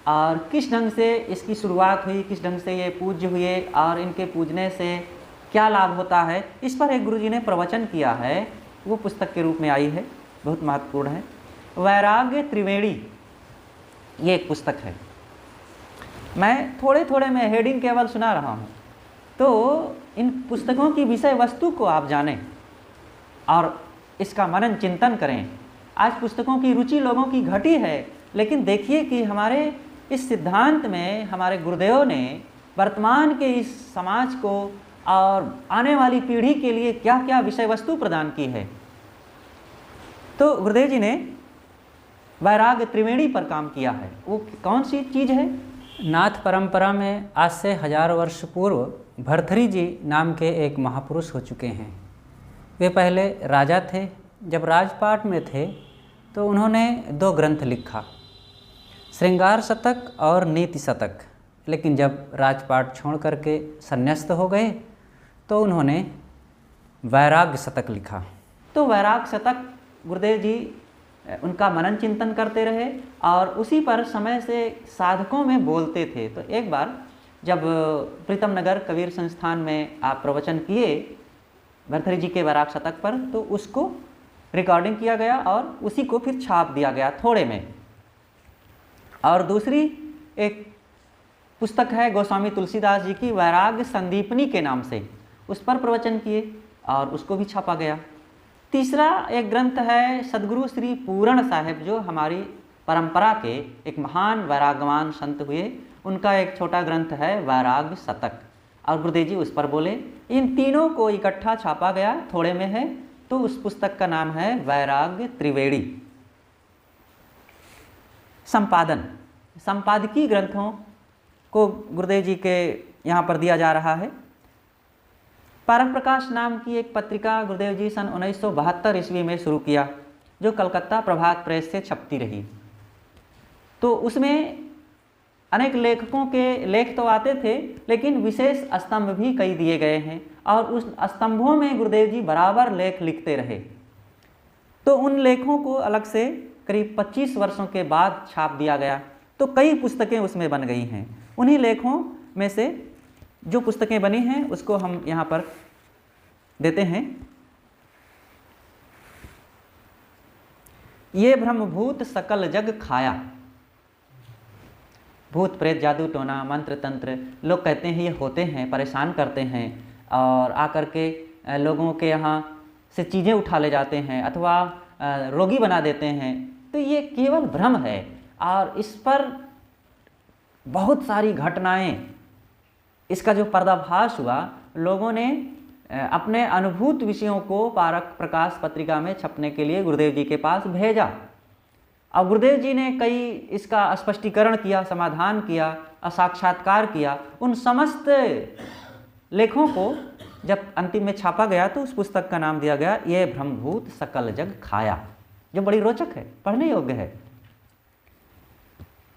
और किस ढंग से इसकी शुरुआत हुई, किस ढंग से ये पूज्य हुए और इनके पूजने से क्या लाभ होता है, इस पर एक गुरुजी ने प्रवचन किया है। वो पुस्तक के रूप में आई है, बहुत महत्वपूर्ण है। वैराग्य त्रिवेणी, ये एक पुस्तक है। मैं थोड़े मैं हेडिंग केवल सुना रहा हूँ, तो इन पुस्तकों की विषय वस्तु को आप जानें और इसका मनन चिंतन करें। आज पुस्तकों की रुचि लोगों की घटी है, लेकिन देखिए कि हमारे इस सिद्धांत में हमारे गुरुदेव ने वर्तमान के इस समाज को और आने वाली पीढ़ी के लिए क्या क्या विषय वस्तु प्रदान की है। तो गुरुदेव जी ने वैराग्य त्रिवेणी पर काम किया है। वो कौन सी चीज़ है? नाथ परंपरा में आज से 1000 वर्ष पूर्व भर्तृहरि जी नाम के एक महापुरुष हो चुके हैं। वे पहले राजा थे। जब राजपाट में थे तो उन्होंने 2 ग्रंथ लिखा, श्रृंगार शतक और नीति शतक। लेकिन जब राजपाट छोड़ करके संन्यास्त हो गए तो उन्होंने वैराग्य शतक लिखा। तो वैराग शतक गुरुदेव जी उनका मनन चिंतन करते रहे और उसी पर समय से साधकों में बोलते थे। तो एक बार जब प्रीतम नगर कबीर संस्थान में आप प्रवचन किए भरथरी जी के वैराग शतक पर, तो उसको रिकॉर्डिंग किया गया और उसी को फिर छाप दिया गया थोड़े में। और दूसरी एक पुस्तक है गोस्वामी तुलसीदास जी की वैराग संदीपनी के नाम से, उस पर प्रवचन किए और उसको भी छापा गया। तीसरा एक ग्रंथ है सदगुरु श्री पूरण साहिब, जो हमारी परंपरा के एक महान वैरागवान संत हुए, उनका एक छोटा ग्रंथ है वैराग शतक, और गुरुदेव जी उस पर बोले। इन तीनों को इकट्ठा छापा गया, थोड़े में है, तो उस पुस्तक का नाम है वैराग त्रिवेणी। संपादन, संपादकीय ग्रंथों को गुरुदेव जी के यहाँ पर दिया जा रहा है। पारक प्रकाश नाम की एक पत्रिका गुरुदेव जी सन 1972 ईस्वी में शुरू किया, जो कलकत्ता प्रभात प्रेस से छपती रही। तो उसमें अनेक लेखकों के लेख तो आते थे, लेकिन विशेष स्तंभ भी कई दिए गए हैं, और उस स्तंभों में गुरुदेव जी बराबर लेख लिखते रहे। तो उन लेखों को अलग से करीब 25 वर्षों के बाद छाप दिया गया, तो कई पुस्तकें उसमें बन गई हैं। उन्हीं लेखों में से जो पुस्तकें बनी हैं उसको हम यहाँ पर देते हैं। ये ब्रह्मभूत सकल जग खाया, भूत प्रेत जादू टोना मंत्र तंत्र लोग कहते हैं ये होते हैं, परेशान करते हैं और आकर के लोगों के यहाँ से चीज़ें उठा ले जाते हैं अथवा रोगी बना देते हैं। तो ये केवल भ्रम है, और इस पर बहुत सारी घटनाएं, इसका जो पर्दाफाश हुआ, लोगों ने अपने अनुभूत विषयों को पारक प्रकाश पत्रिका में छपने के लिए गुरुदेव जी के पास भेजा, और गुरुदेव जी ने कई इसका स्पष्टीकरण किया, समाधान किया, साक्षात्कार किया। उन समस्त लेखों को जब अंतिम में छापा गया तो उस पुस्तक का नाम दिया गया ये ब्रह्मभूत सकल जग खाया, जो बड़ी रोचक है, पढ़ने योग्य है।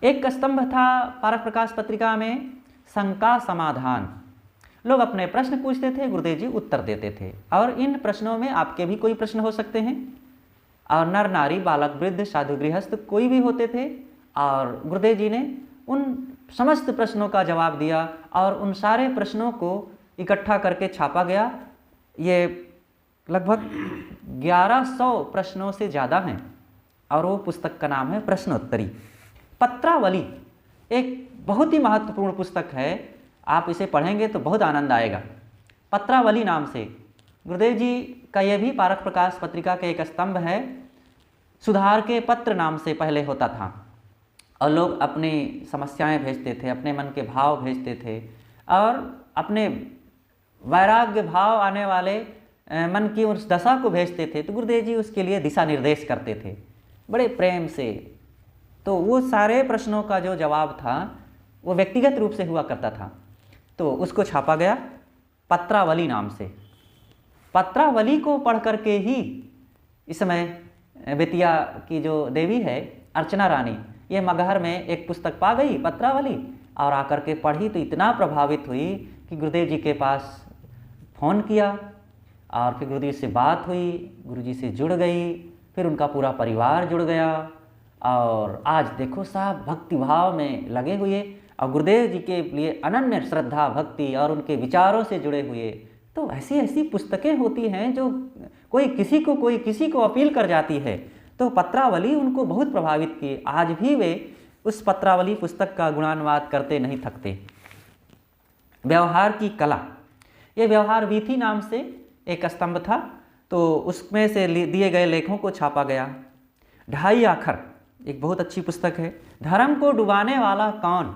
एक स्तंभ था पारक प्रकाश पत्रिका में शंका समाधान। लोग अपने प्रश्न पूछते थे, गुरुदेव जी उत्तर देते थे, और इन प्रश्नों में आपके भी कोई प्रश्न हो सकते हैं, और नर नारी बालक वृद्ध साधु गृहस्थ कोई भी होते थे, और गुरुदेव जी ने उन समस्त प्रश्नों का जवाब दिया, और उन सारे प्रश्नों को इकट्ठा करके छापा गया। ये लगभग 1100 प्रश्नों से ज़्यादा हैं, और वो पुस्तक का नाम है प्रश्नोत्तरी। पत्रावली एक बहुत ही महत्वपूर्ण पुस्तक है, आप इसे पढ़ेंगे तो बहुत आनंद आएगा। पत्रावली नाम से गुरुदेव जी का यह भी पारक प्रकाश पत्रिका के एक स्तंभ है। सुधार के पत्र नाम से पहले होता था, और लोग अपनी समस्याएं भेजते थे, अपने मन के भाव भेजते थे, और अपने वैराग्य भाव आने वाले मन की उस दशा को भेजते थे। तो गुरुदेव जी उसके लिए दिशा निर्देश करते थे बड़े प्रेम से। तो वो सारे प्रश्नों का जो जवाब था वो व्यक्तिगत रूप से हुआ करता था, तो उसको छापा गया पत्रावली नाम से। पत्रावली को पढ़ करके ही इस समय बेतिया की जो देवी है अर्चना रानी, ये मगहर में एक पुस्तक पा गई पत्रावली, और आकर के पढ़ी तो इतना प्रभावित हुई कि गुरुदेव जी के पास फ़ोन किया, और फिर गुरुदेव से बात हुई, गुरुजी से जुड़ गई, फिर उनका पूरा परिवार जुड़ गया, और आज देखो साहब भक्ति भाव में लगे हुए, और गुरुदेव जी के लिए अनन्य श्रद्धा भक्ति और उनके विचारों से जुड़े हुए। तो ऐसी ऐसी पुस्तकें होती हैं जो कोई किसी को अपील कर जाती है। तो पत्रावली उनको बहुत प्रभावित की, आज भी वे उस पत्रावली पुस्तक का गुणानुवाद करते नहीं थकते। व्यवहार की कला, ये व्यवहार वीथी नाम से एक स्तंभ था, तो उसमें से दिए गए लेखों को छापा गया। ढाई आखर एक बहुत अच्छी पुस्तक है। धर्म को डुबाने वाला कौन?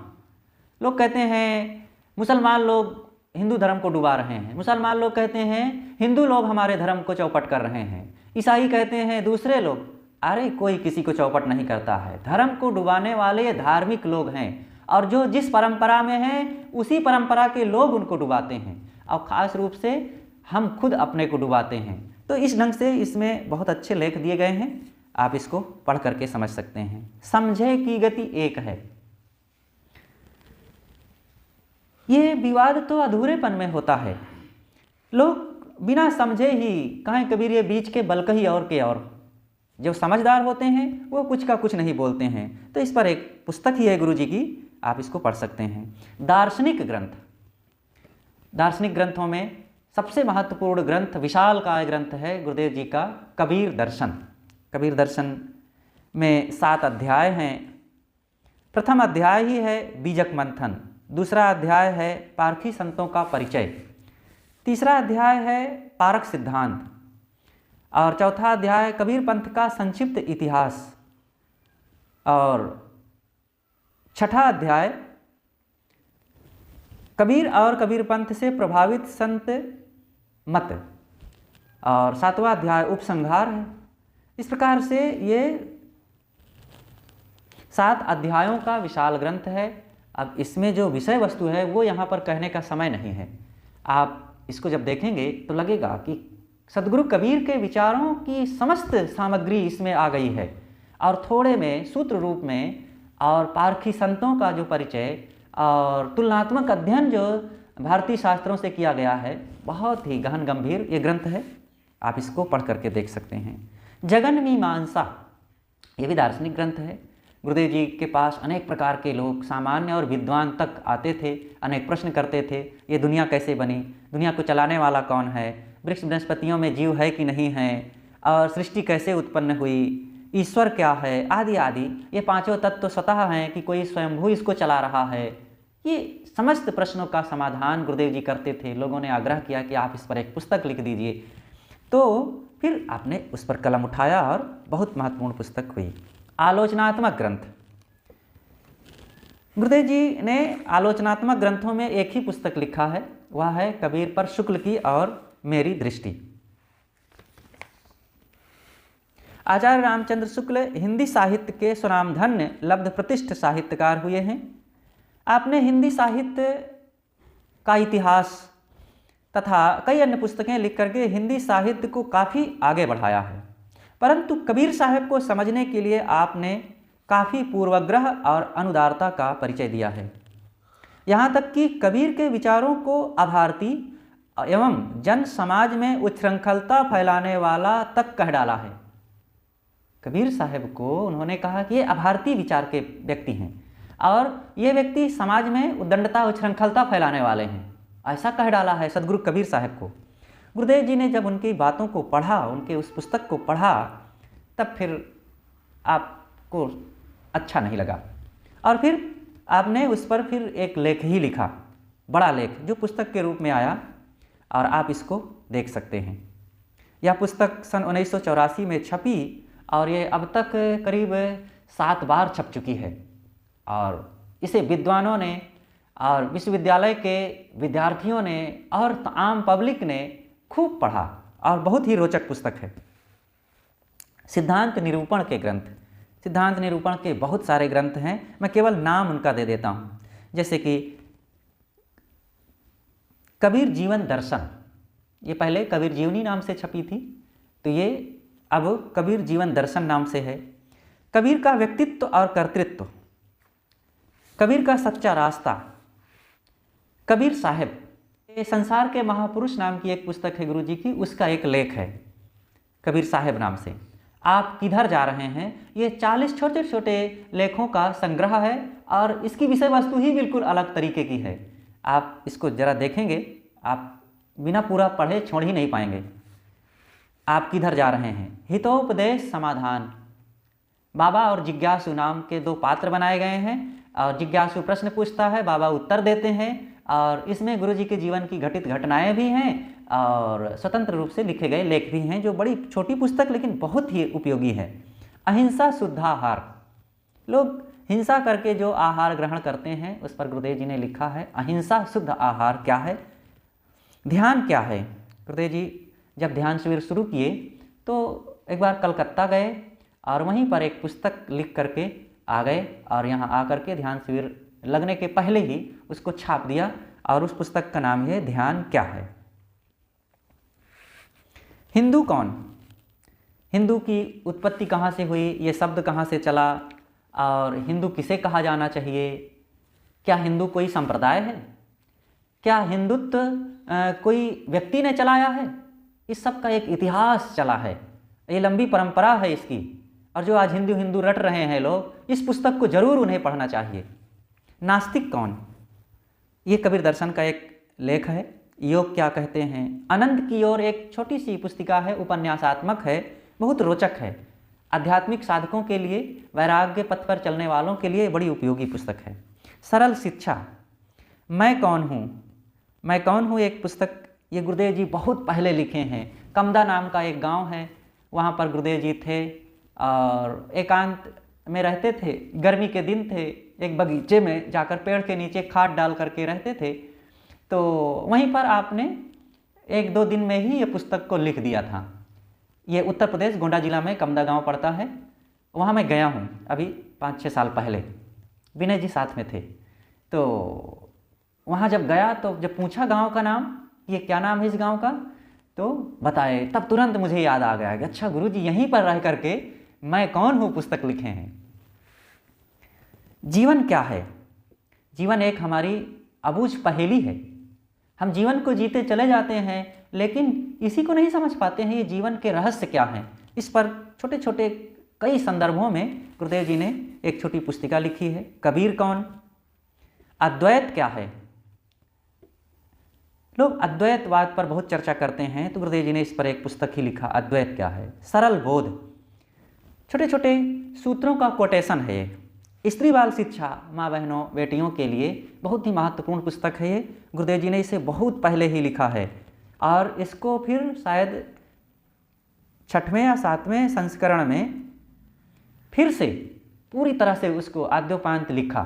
लोग कहते हैं मुसलमान लोग हिंदू धर्म को डुबा रहे हैं, मुसलमान लोग कहते हैं हिंदू लोग हमारे धर्म को चौपट कर रहे हैं, ईसाई कहते हैं दूसरे लोग। अरे कोई किसी को चौपट नहीं करता है, धर्म को डुबाने वाले धार्मिक लोग हैं, और जो जिस परंपरा में हैं उसी परंपरा के लोग उनको डुबाते हैं, और ख़ास रूप से हम खुद अपने को डुबाते हैं। तो इस ढंग से इसमें बहुत अच्छे लेख दिए गए हैं, आप इसको पढ़ करके समझ सकते हैं। समझे की गति एक है, ये विवाद तो अधूरेपन में होता है। लोग बिना समझे ही कहें कबीर ये बीच के बल कही और के और, जो समझदार होते हैं वो कुछ का कुछ नहीं बोलते हैं। तो इस पर एक पुस्तक ही है गुरु जी की, आप इसको पढ़ सकते हैं। दार्शनिक ग्रंथ, दार्शनिक ग्रंथों में सबसे महत्वपूर्ण ग्रंथ, विशालकाय ग्रंथ है गुरुदेव जी का कबीर दर्शन। कबीर दर्शन में 7 अध्याय हैं। प्रथम अध्याय ही है बीजक मंथन, दूसरा अध्याय है पारखी संतों का परिचय, तीसरा अध्याय है पारक सिद्धांत, और चौथा अध्याय कबीर पंथ का संक्षिप्त इतिहास, और छठा अध्याय कबीर और कबीर पंथ से प्रभावित संत मत, और 7वां अध्याय उपसंहार है। इस प्रकार से ये 7 अध्यायों का विशाल ग्रंथ है। अब इसमें जो विषय वस्तु है वो यहाँ पर कहने का समय नहीं है। आप इसको जब देखेंगे तो लगेगा कि सदगुरु कबीर के विचारों की समस्त सामग्री इसमें आ गई है, और थोड़े में सूत्र रूप में, और पारखी संतों का जो परिचय और तुलनात्मक अध्ययन जो भारतीय शास्त्रों से किया गया है, बहुत ही गहन गंभीर ये ग्रंथ है। आप इसको पढ़ करके देख सकते हैं। जगन मीमांसा, ये भी दार्शनिक ग्रंथ है। गुरुदेव जी के पास अनेक प्रकार के लोग, सामान्य और विद्वान तक आते थे, अनेक प्रश्न करते थे। ये दुनिया कैसे बनी, दुनिया को चलाने वाला कौन है, वृक्ष वनस्पतियों में जीव है कि नहीं है, और सृष्टि कैसे उत्पन्न हुई, ईश्वर क्या है, आदि आदि। ये 5 तत्व तो स्वतः हैं कि कोई स्वयंभू इसको चला रहा है। ये समस्त प्रश्नों का समाधान गुरुदेव जी करते थे। लोगों ने आग्रह किया कि आप इस पर एक पुस्तक लिख दीजिए, तो फिर आपने उस पर कलम उठाया और बहुत महत्वपूर्ण पुस्तक हुई। आलोचनात्मक ग्रंथ, गुरुदेव जी ने आलोचनात्मक ग्रंथों में एक ही पुस्तक लिखा है, वह है कबीर पर शुक्ल की और मेरी दृष्टि। आचार्य रामचंद्र शुक्ल हिंदी साहित्य के स्वनामधन्य लब्ध प्रतिष्ठ साहित्यकार हुए हैं। आपने हिंदी साहित्य का इतिहास तथा कई अन्य पुस्तकें लिख करके हिंदी साहित्य को काफ़ी आगे बढ़ाया है, परंतु कबीर साहब को समझने के लिए आपने काफ़ी पूर्वाग्रह और अनुदारता का परिचय दिया है। यहाँ तक कि कबीर के विचारों को अभारती एवं जन समाज में उच्छृंखलता फैलाने वाला तक कह डाला है। कबीर साहब को उन्होंने कहा कि ये अभारती विचार के व्यक्ति हैं और ये व्यक्ति समाज में उद्दंडता उच्छृंखलता फैलाने वाले हैं, ऐसा कह डाला है सदगुरु कबीर साहब को। गुरुदेव जी ने जब उनकी बातों को पढ़ा, उनके उस पुस्तक को पढ़ा, तब फिर आपको अच्छा नहीं लगा, और फिर आपने उस पर फिर एक लेख ही लिखा, बड़ा लेख, जो पुस्तक के रूप में आया, और आप इसको देख सकते हैं। यह पुस्तक सन 1984 में छपी और ये अब तक करीब 7 बार छप चुकी है, और इसे विद्वानों ने और विश्वविद्यालय के विद्यार्थियों ने और आम पब्लिक ने खूब पढ़ा, और बहुत ही रोचक पुस्तक है। सिद्धांत निरूपण के ग्रंथ, सिद्धांत निरूपण के बहुत सारे ग्रंथ हैं, मैं केवल नाम उनका दे देता हूँ। जैसे कि कबीर जीवन दर्शन, ये पहले कबीर जीवनी नाम से छपी थी, तो ये अब कबीर जीवन दर्शन नाम से है। कबीर का व्यक्तित्व और कर्तृत्व, कबीर का सच्चा रास्ता, कबीर साहब, ये संसार के महापुरुष नाम की एक पुस्तक है गुरु जी की, उसका एक लेख है कबीर साहब नाम से। आप किधर जा रहे हैं, ये 40 छोटे छोटे लेखों का संग्रह है, और इसकी विषय वस्तु ही बिल्कुल अलग तरीके की है। आप इसको जरा देखेंगे, आप बिना पूरा पढ़े छोड़ ही नहीं पाएंगे। आप किधर जा रहे हैं, हितोपदेश समाधान, बाबा और जिज्ञासु नाम के 2 पात्र बनाए गए हैं, और जिज्ञासु प्रश्न पूछता है, बाबा उत्तर देते हैं, और इसमें गुरु जी के जीवन की घटित घटनाएं भी हैं और स्वतंत्र रूप से लिखे गए लेख भी हैं, जो बड़ी छोटी पुस्तक लेकिन बहुत ही उपयोगी है। अहिंसा शुद्धाहार, लोग हिंसा करके जो आहार ग्रहण करते हैं, उस पर गुरुदेव जी ने लिखा है अहिंसा शुद्ध आहार क्या है। ध्यान क्या है, गुरुदेव जी जब ध्यान शिविर शुरू किए तो एक बार कलकत्ता गए और वहीं पर एक पुस्तक लिख करके आ गए, और यहाँ आकर के ध्यान शिविर लगने के पहले ही उसको छाप दिया, और उस पुस्तक का नाम है ध्यान क्या है। हिंदू कौन, हिंदू की उत्पत्ति कहाँ से हुई, ये शब्द कहाँ से चला, और हिंदू किसे कहा जाना चाहिए, क्या हिंदू कोई संप्रदाय है, क्या हिंदुत्व कोई व्यक्ति ने चलाया है, इस सब का एक इतिहास चला है, ये लंबी परंपरा है इसकी। और जो आज हिंदू हिंदू रट रहे हैं लोग, इस पुस्तक को जरूर उन्हें पढ़ना चाहिए। नास्तिक कौन, ये कबीर दर्शन का एक लेख है। योग क्या कहते हैं, आनंद की ओर एक छोटी सी पुस्तिका है, उपन्यासात्मक है, बहुत रोचक है। आध्यात्मिक साधकों के लिए, वैराग्य पथ पर चलने वालों के लिए बड़ी उपयोगी पुस्तक है। सरल शिक्षा, मैं कौन हूँ, मैं कौन हूँ एक पुस्तक, ये गुरुदेव जी बहुत पहले लिखे हैं। कमदा नाम का एक गांव है, वहाँ पर गुरुदेव जी थे और एकांत में रहते थे। गर्मी के दिन थे, एक बगीचे में जाकर पेड़ के नीचे खाट डाल करके रहते थे। तो वहीं पर आपने 1-2 दिन में ही ये पुस्तक को लिख दिया था। ये उत्तर प्रदेश गोंडा जिला में कमदा गांव पड़ता है, वहाँ मैं गया हूँ अभी 5-6 साल पहले, विनय जी साथ में थे। तो वहाँ जब गया तो जब पूछा गांव का नाम, ये क्या नाम है इस गांव का, तो बताए, तब तुरंत मुझे याद आ गया कि अच्छा गुरुजी यहीं पर रह करके मैं कौन हूँ पुस्तक लिखे हैं। जीवन क्या है, जीवन एक हमारी अबूझ पहेली है। हम जीवन को जीते चले जाते हैं, लेकिन इसी को नहीं समझ पाते हैं ये जीवन के रहस्य क्या हैं। इस पर छोटे छोटे कई संदर्भों में गुरुदेव जी ने एक छोटी पुस्तिका लिखी है। कबीर कौन, अद्वैत क्या है, लोग अद्वैतवाद पर बहुत चर्चा करते हैं, तो गुरुदेव जी ने इस पर एक पुस्तक ही लिखा, अद्वैत क्या है। सरल बोध, छोटे छोटे सूत्रों का कोटेशन है ये। स्त्री बाल शिक्षा, माँ बहनों बेटियों के लिए बहुत ही महत्वपूर्ण पुस्तक है ये। गुरुदेव जी ने इसे बहुत पहले ही लिखा है और इसको फिर शायद 6वें या 7वें संस्करण में फिर से पूरी तरह से उसको आद्योपांत लिखा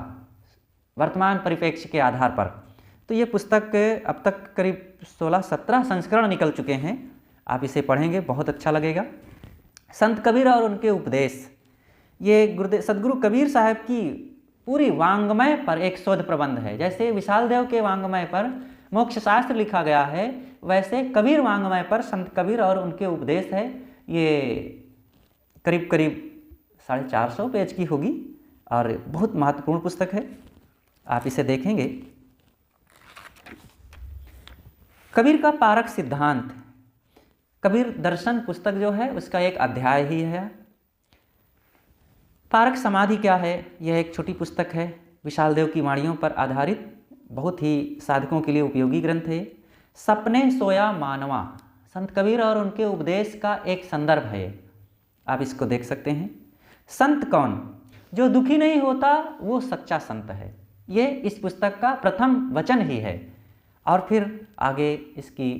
वर्तमान परिप्रेक्ष्य के आधार पर। तो ये पुस्तक अब तक करीब 16-17 संस्करण निकल चुके हैं। आप इसे पढ़ेंगे, बहुत अच्छा लगेगा। संत कबीर और उनके उपदेश, ये गुरुदेव सदगुरु कबीर साहब की पूरी वांग्मय पर एक शोध प्रबंध है। जैसे विशाल देव के वांग्मय पर मोक्ष शास्त्र लिखा गया है, वैसे कबीर वांग्मय पर संत कबीर और उनके उपदेश है। ये करीब करीब 450 पेज की होगी और बहुत महत्वपूर्ण पुस्तक है, आप इसे देखेंगे। कबीर का पारक सिद्धांत, कबीर दर्शन पुस्तक जो है उसका एक अध्याय ही है। पारक समाधि क्या है, यह एक छोटी पुस्तक है, विशाल देव की वाणियों पर आधारित, बहुत ही साधकों के लिए उपयोगी ग्रंथ है। सपने सोया मानवा, संत कबीर और उनके उपदेश का एक संदर्भ है, आप इसको देख सकते हैं। संत कौन, जो दुखी नहीं होता वो सच्चा संत है, ये इस पुस्तक का प्रथम वचन ही है। और फिर आगे इसकी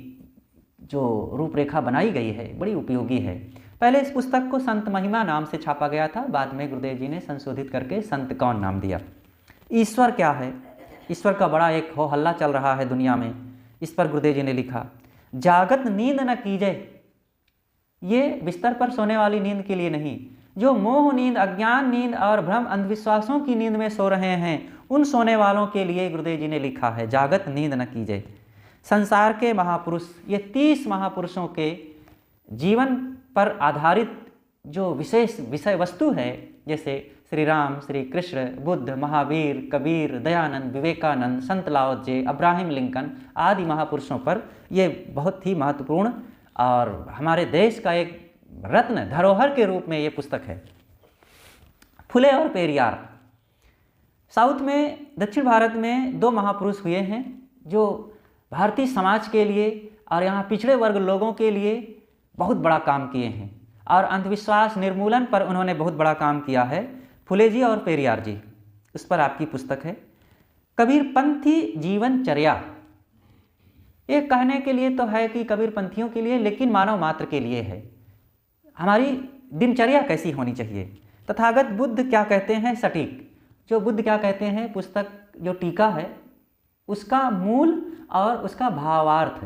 जो रूपरेखा बनाई गई है बड़ी उपयोगी है। पहले इस पुस्तक को संत महिमा नाम से छापा गया था, बाद में गुरुदेव जी ने संशोधित करके संत कौन नाम दिया। ईश्वर क्या है, ईश्वर का बड़ा एक हो हल्ला चल रहा है दुनिया में, इस पर गुरुदेव जी ने लिखा, जागत नींद न कीजे, ये बिस्तर पर सोने वाली नींद के लिए नहीं, जो मोह नींद, अज्ञान नींद और भ्रम अंधविश्वासों की नींद में सो रहे हैं, उन सोने वालों के लिए गुरुदेव जी ने लिखा है, जागत नींद न कीजिए। संसार के महापुरुष, ये 30 महापुरुषों के जीवन पर आधारित जो विशेष विषय वस्तु है, जैसे श्री राम, श्री कृष्ण, बुद्ध, महावीर, कबीर, दयानंद, विवेकानंद, संत लाओ त्से, अब्राहम लिंकन आदि महापुरुषों पर ये बहुत ही महत्वपूर्ण और हमारे देश का एक रत्न धरोहर के रूप में ये पुस्तक है। फुले और पेरियार, साउथ में, दक्षिण भारत में 2 महापुरुष हुए हैं जो भारतीय समाज के लिए और यहाँ पिछड़े वर्ग लोगों के लिए बहुत बड़ा काम किए हैं और अंधविश्वास निर्मूलन पर उन्होंने बहुत बड़ा काम किया है। फुले जी और पेरियार जी, उस पर आपकी पुस्तक है। कबीरपंथी जीवनचर्या, ये कहने के लिए तो है कि कबीरपंथियों के लिए, लेकिन मानव मात्र के लिए है, हमारी दिनचर्या कैसी होनी चाहिए। तथागत बुद्ध क्या कहते हैं, सटीक, जो बुद्ध क्या कहते हैं, पुस्तक जो टीका है उसका मूल और उसका भावार्थ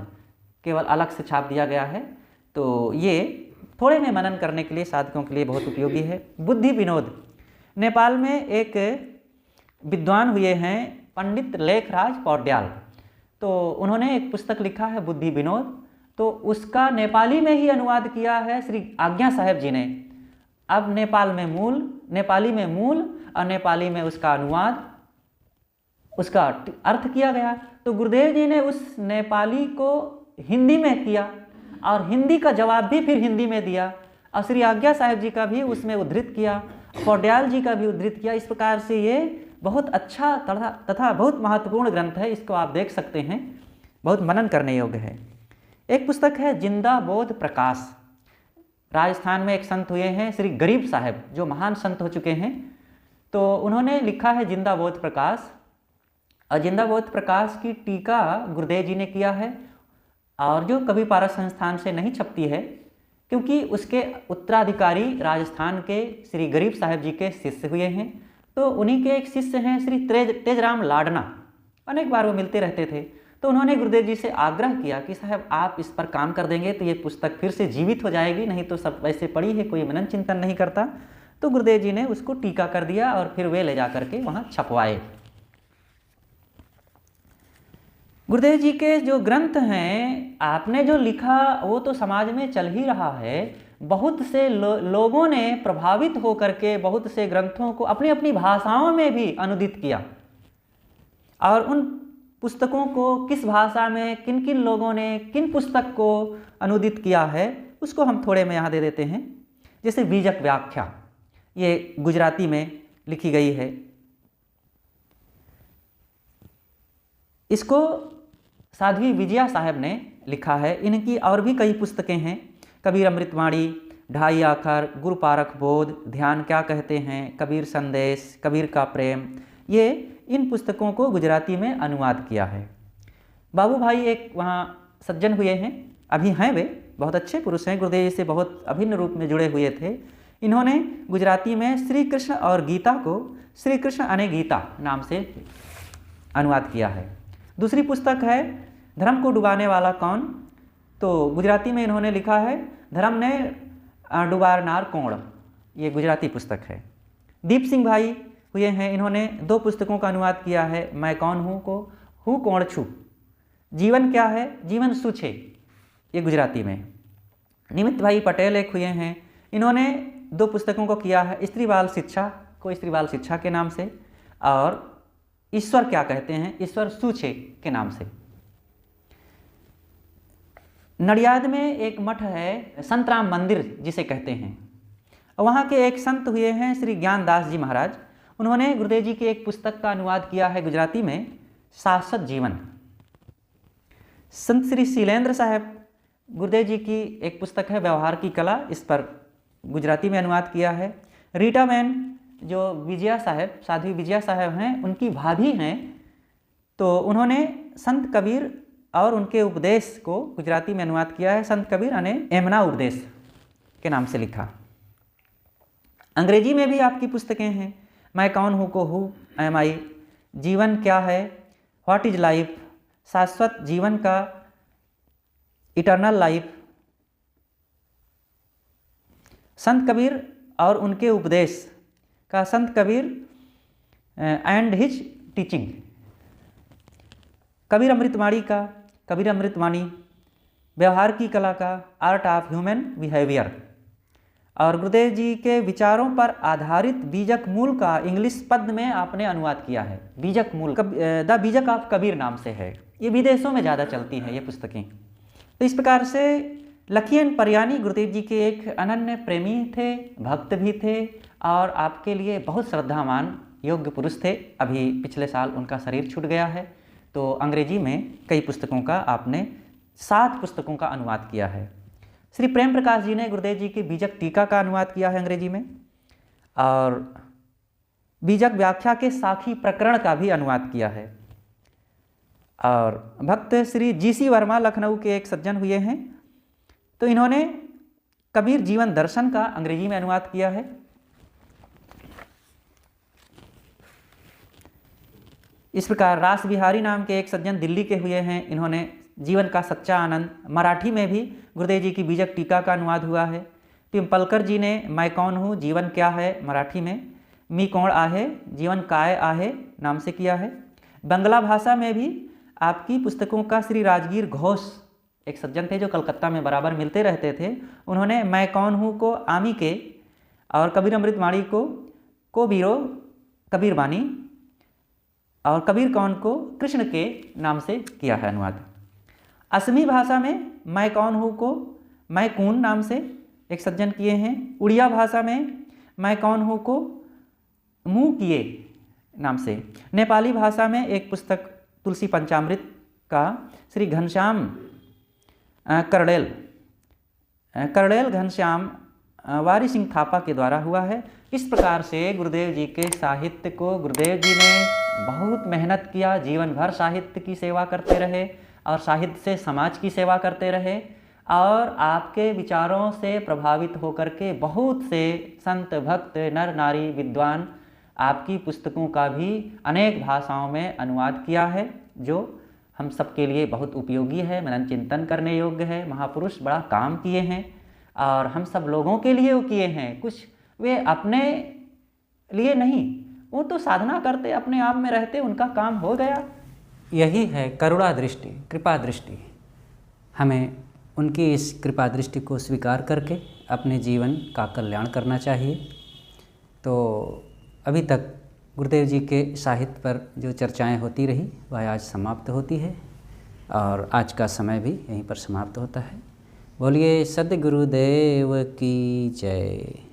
केवल अलग से छाप दिया गया है, तो ये थोड़े में मनन करने के लिए साधकों के लिए बहुत उपयोगी है। बुद्धि विनोद, नेपाल में एक विद्वान हुए हैं पंडित लेखराज पौड्याल, तो उन्होंने एक पुस्तक लिखा है बुद्धि विनोद, तो उसका नेपाली में ही अनुवाद किया है श्री आज्ञा साहेब जी ने। अब नेपाली में मूल और नेपाली में उसका अनुवाद, उसका अर्थ किया गया। तो गुरुदेव जी ने उस नेपाली को हिंदी में किया और हिंदी का जवाब भी फिर हिंदी में दिया, और श्री आज्ञा साहेब जी का भी उसमें उद्धृत किया, पौड्याल जी का भी उद्धृत किया। इस प्रकार से ये बहुत अच्छा तथा बहुत महत्वपूर्ण ग्रंथ है, इसको आप देख सकते हैं, बहुत मनन करने योग्य है। एक पुस्तक है जिंदा बोध प्रकाश। राजस्थान में एक संत हुए हैं श्री गरीब साहब, जो महान संत हो चुके हैं, तो उन्होंने लिखा है जिंदा बोध प्रकाश। और जिंदा बोध प्रकाश की टीका गुरुदेव जी ने किया है, और जो कवि पारस संस्थान से नहीं छपती है, क्योंकि उसके उत्तराधिकारी राजस्थान के श्री गरीब साहब जी के शिष्य हुए हैं। तो उन्हीं के एक शिष्य हैं श्री तेजराम लाडना, अनेक बार वो मिलते रहते थे। तो उन्होंने गुरुदेव जी से आग्रह किया कि साहब आप इस पर काम कर देंगे तो ये पुस्तक फिर से जीवित हो जाएगी, नहीं तो सब वैसे पड़ी है, कोई मनन चिंतन नहीं करता। तो गुरुदेव जी ने उसको टीका कर दिया और फिर वे ले जा करके वहाँ छपवाए। गुरुदेव जी के जो ग्रंथ हैं, आपने जो लिखा वो तो समाज में चल ही रहा है। बहुत से लोगों ने प्रभावित होकर के बहुत से ग्रंथों को अपनी अपनी भाषाओं में भी अनुदित किया, और उन पुस्तकों को किस भाषा में किन किन लोगों ने किन पुस्तक को अनुदित किया है उसको हम थोड़े में यहाँ दे देते हैं। जैसे बीजक व्याख्या, ये गुजराती में लिखी गई है। इसको साध्वी विजया साहब ने लिखा है। इनकी और भी कई पुस्तकें हैं, कबीर अमृतवाणी, ढाई आखर, गुरु पारख बोध, ध्यान क्या कहते हैं, कबीर संदेश, कबीर का प्रेम, ये इन पुस्तकों को गुजराती में अनुवाद किया है। बाबू भाई एक वहाँ सज्जन हुए हैं, अभी हैं, वे बहुत अच्छे पुरुष हैं, गुरुदेव जी से बहुत अभिन्न रूप में जुड़े हुए थे। इन्होंने गुजराती में श्री कृष्ण और गीता को श्री कृष्ण अने गीता नाम से अनुवाद किया है। दूसरी पुस्तक है धर्म को डुबाने वाला कौन, तो गुजराती में इन्होंने लिखा है धर्म ने डुबारनार कोण, ये गुजराती पुस्तक है। दीप सिंह भाई हुए हैं, इन्होंने 2 पुस्तकों का अनुवाद किया है, मैं कौन हूँ को हूँ कौन छू, जीवन क्या है जीवन सुछे, ये गुजराती में। निमित भाई पटेल एक हुए हैं, इन्होंने 2 पुस्तकों को किया है, स्त्री बाल शिक्षा को स्त्री बाल शिक्षा के नाम से, और ईश्वर क्या कहते हैं ईश्वर सूछे के नाम से। नडियाद में एक मठ है संत राम मंदिर जिसे कहते हैं, वहाँ के एक संत हुए हैं श्री ज्ञानदास जी महाराज। उन्होंने गुरुदेव जी की एक पुस्तक का अनुवाद किया है गुजराती में, शाश्वत जीवन। संत श्री शीलेंद्र साहब, गुरुदेव जी की एक पुस्तक है व्यवहार की कला, इस पर गुजराती में अनुवाद किया है। रीटा मैन जो विजया साहब, साध्वी विजया साहब हैं, उनकी भाभी हैं, तो उन्होंने संत कबीर और उनके उपदेश को गुजराती में अनुवाद किया है, संत कबीर अने एमना उपदेश के नाम से लिखा। अंग्रेजी में भी आपकी पुस्तकें हैं, मैं कौन हूँ को हु एम आई, जीवन क्या है, व्हाट इज लाइफ, शाश्वत जीवन का, इटर्नल लाइफ, संत कबीर और उनके उपदेश का, Sant Kabir and his teaching, Kabir Amritvani का, कबीर अमृतवाणी, व्यवहार की कला का, आर्ट ऑफ ह्यूमन बिहेवियर, और गुरुदेव जी के विचारों पर आधारित बीजक मूल का इंग्लिश पद में आपने अनुवाद किया है। बीजक मूल द बीजक ऑफ कबीर नाम से है, ये विदेशों में ज़्यादा चलती हैं ये पुस्तकें। तो इस प्रकार से लखीन परियानी गुरुदेव जी के एक अनन्य प्रेमी थे, भक्त भी थे, और आपके लिए बहुत श्रद्धावान योग्य पुरुष थे। अभी पिछले साल उनका शरीर छूट गया है। तो अंग्रेजी में कई पुस्तकों का आपने 7 पुस्तकों का अनुवाद किया है। श्री प्रेम प्रकाश जी ने गुरुदेव जी की बीजक टीका का अनुवाद किया है अंग्रेजी में, और बीजक व्याख्या के साखी प्रकरण का भी अनुवाद किया है। और भक्त श्री जी.सी. वर्मा लखनऊ के एक सज्जन हुए हैं, तो इन्होंने कबीर जीवन दर्शन का अंग्रेजी में अनुवाद किया है। इस प्रकार रास बिहारी नाम के एक सज्जन दिल्ली के हुए हैं, इन्होंने जीवन का सच्चा आनंद, मराठी में भी गुरुदेव जी की बीजक टीका का अनुवाद हुआ है। पिंपलकर जी ने मैं कौन हूँ जीवन क्या है मराठी में, मी कौन आहे जीवन काय आहे नाम से किया है। बंगला भाषा में भी आपकी पुस्तकों का श्री राजगीर घोष एक सज्जन थे जो कलकत्ता में बराबर मिलते रहते थे, उन्होंने मैं कौन हूँ को आमी के, और कबीर अमृतवाणी को बीरो कबीर वाणी, और कबीर कौन को कृष्ण के नाम से किया है अनुवाद। असमी भाषा में मैं कौन हूँ को मैं कौन नाम से एक सज्जन किए हैं। उड़िया भाषा में मैं कौन हूँ को मुँह किए नाम से। नेपाली भाषा में एक पुस्तक तुलसी पंचामृत का श्री घनश्याम करड़ेल घनश्याम वारी सिंह थापा के द्वारा हुआ है। इस प्रकार से गुरुदेव जी के साहित्य को गुरुदेव जी ने बहुत मेहनत किया, जीवन भर साहित्य की सेवा करते रहे और साहित्य से समाज की सेवा करते रहे। और आपके विचारों से प्रभावित होकर के बहुत से संत भक्त नर नारी विद्वान आपकी पुस्तकों का भी अनेक भाषाओं में अनुवाद किया है, जो हम सबके लिए बहुत उपयोगी है, मनन चिंतन करने योग्य है। महापुरुष बड़ा काम किए हैं और हम सब लोगों के लिए वो किए हैं। कुछ वे अपने लिए नहीं, वो तो साधना करते, अपने आप में रहते, उनका काम हो गया। यही है करुणा दृष्टि, कृपा दृष्टि। हमें उनकी इस कृपा दृष्टि को स्वीकार करके अपने जीवन का कल्याण करना चाहिए। तो अभी तक गुरुदेव जी के साहित्य पर जो चर्चाएं होती रही वह आज समाप्त होती है और आज का समय भी यहीं पर समाप्त होता है। बोलिए सद्गुरुदेव की जय।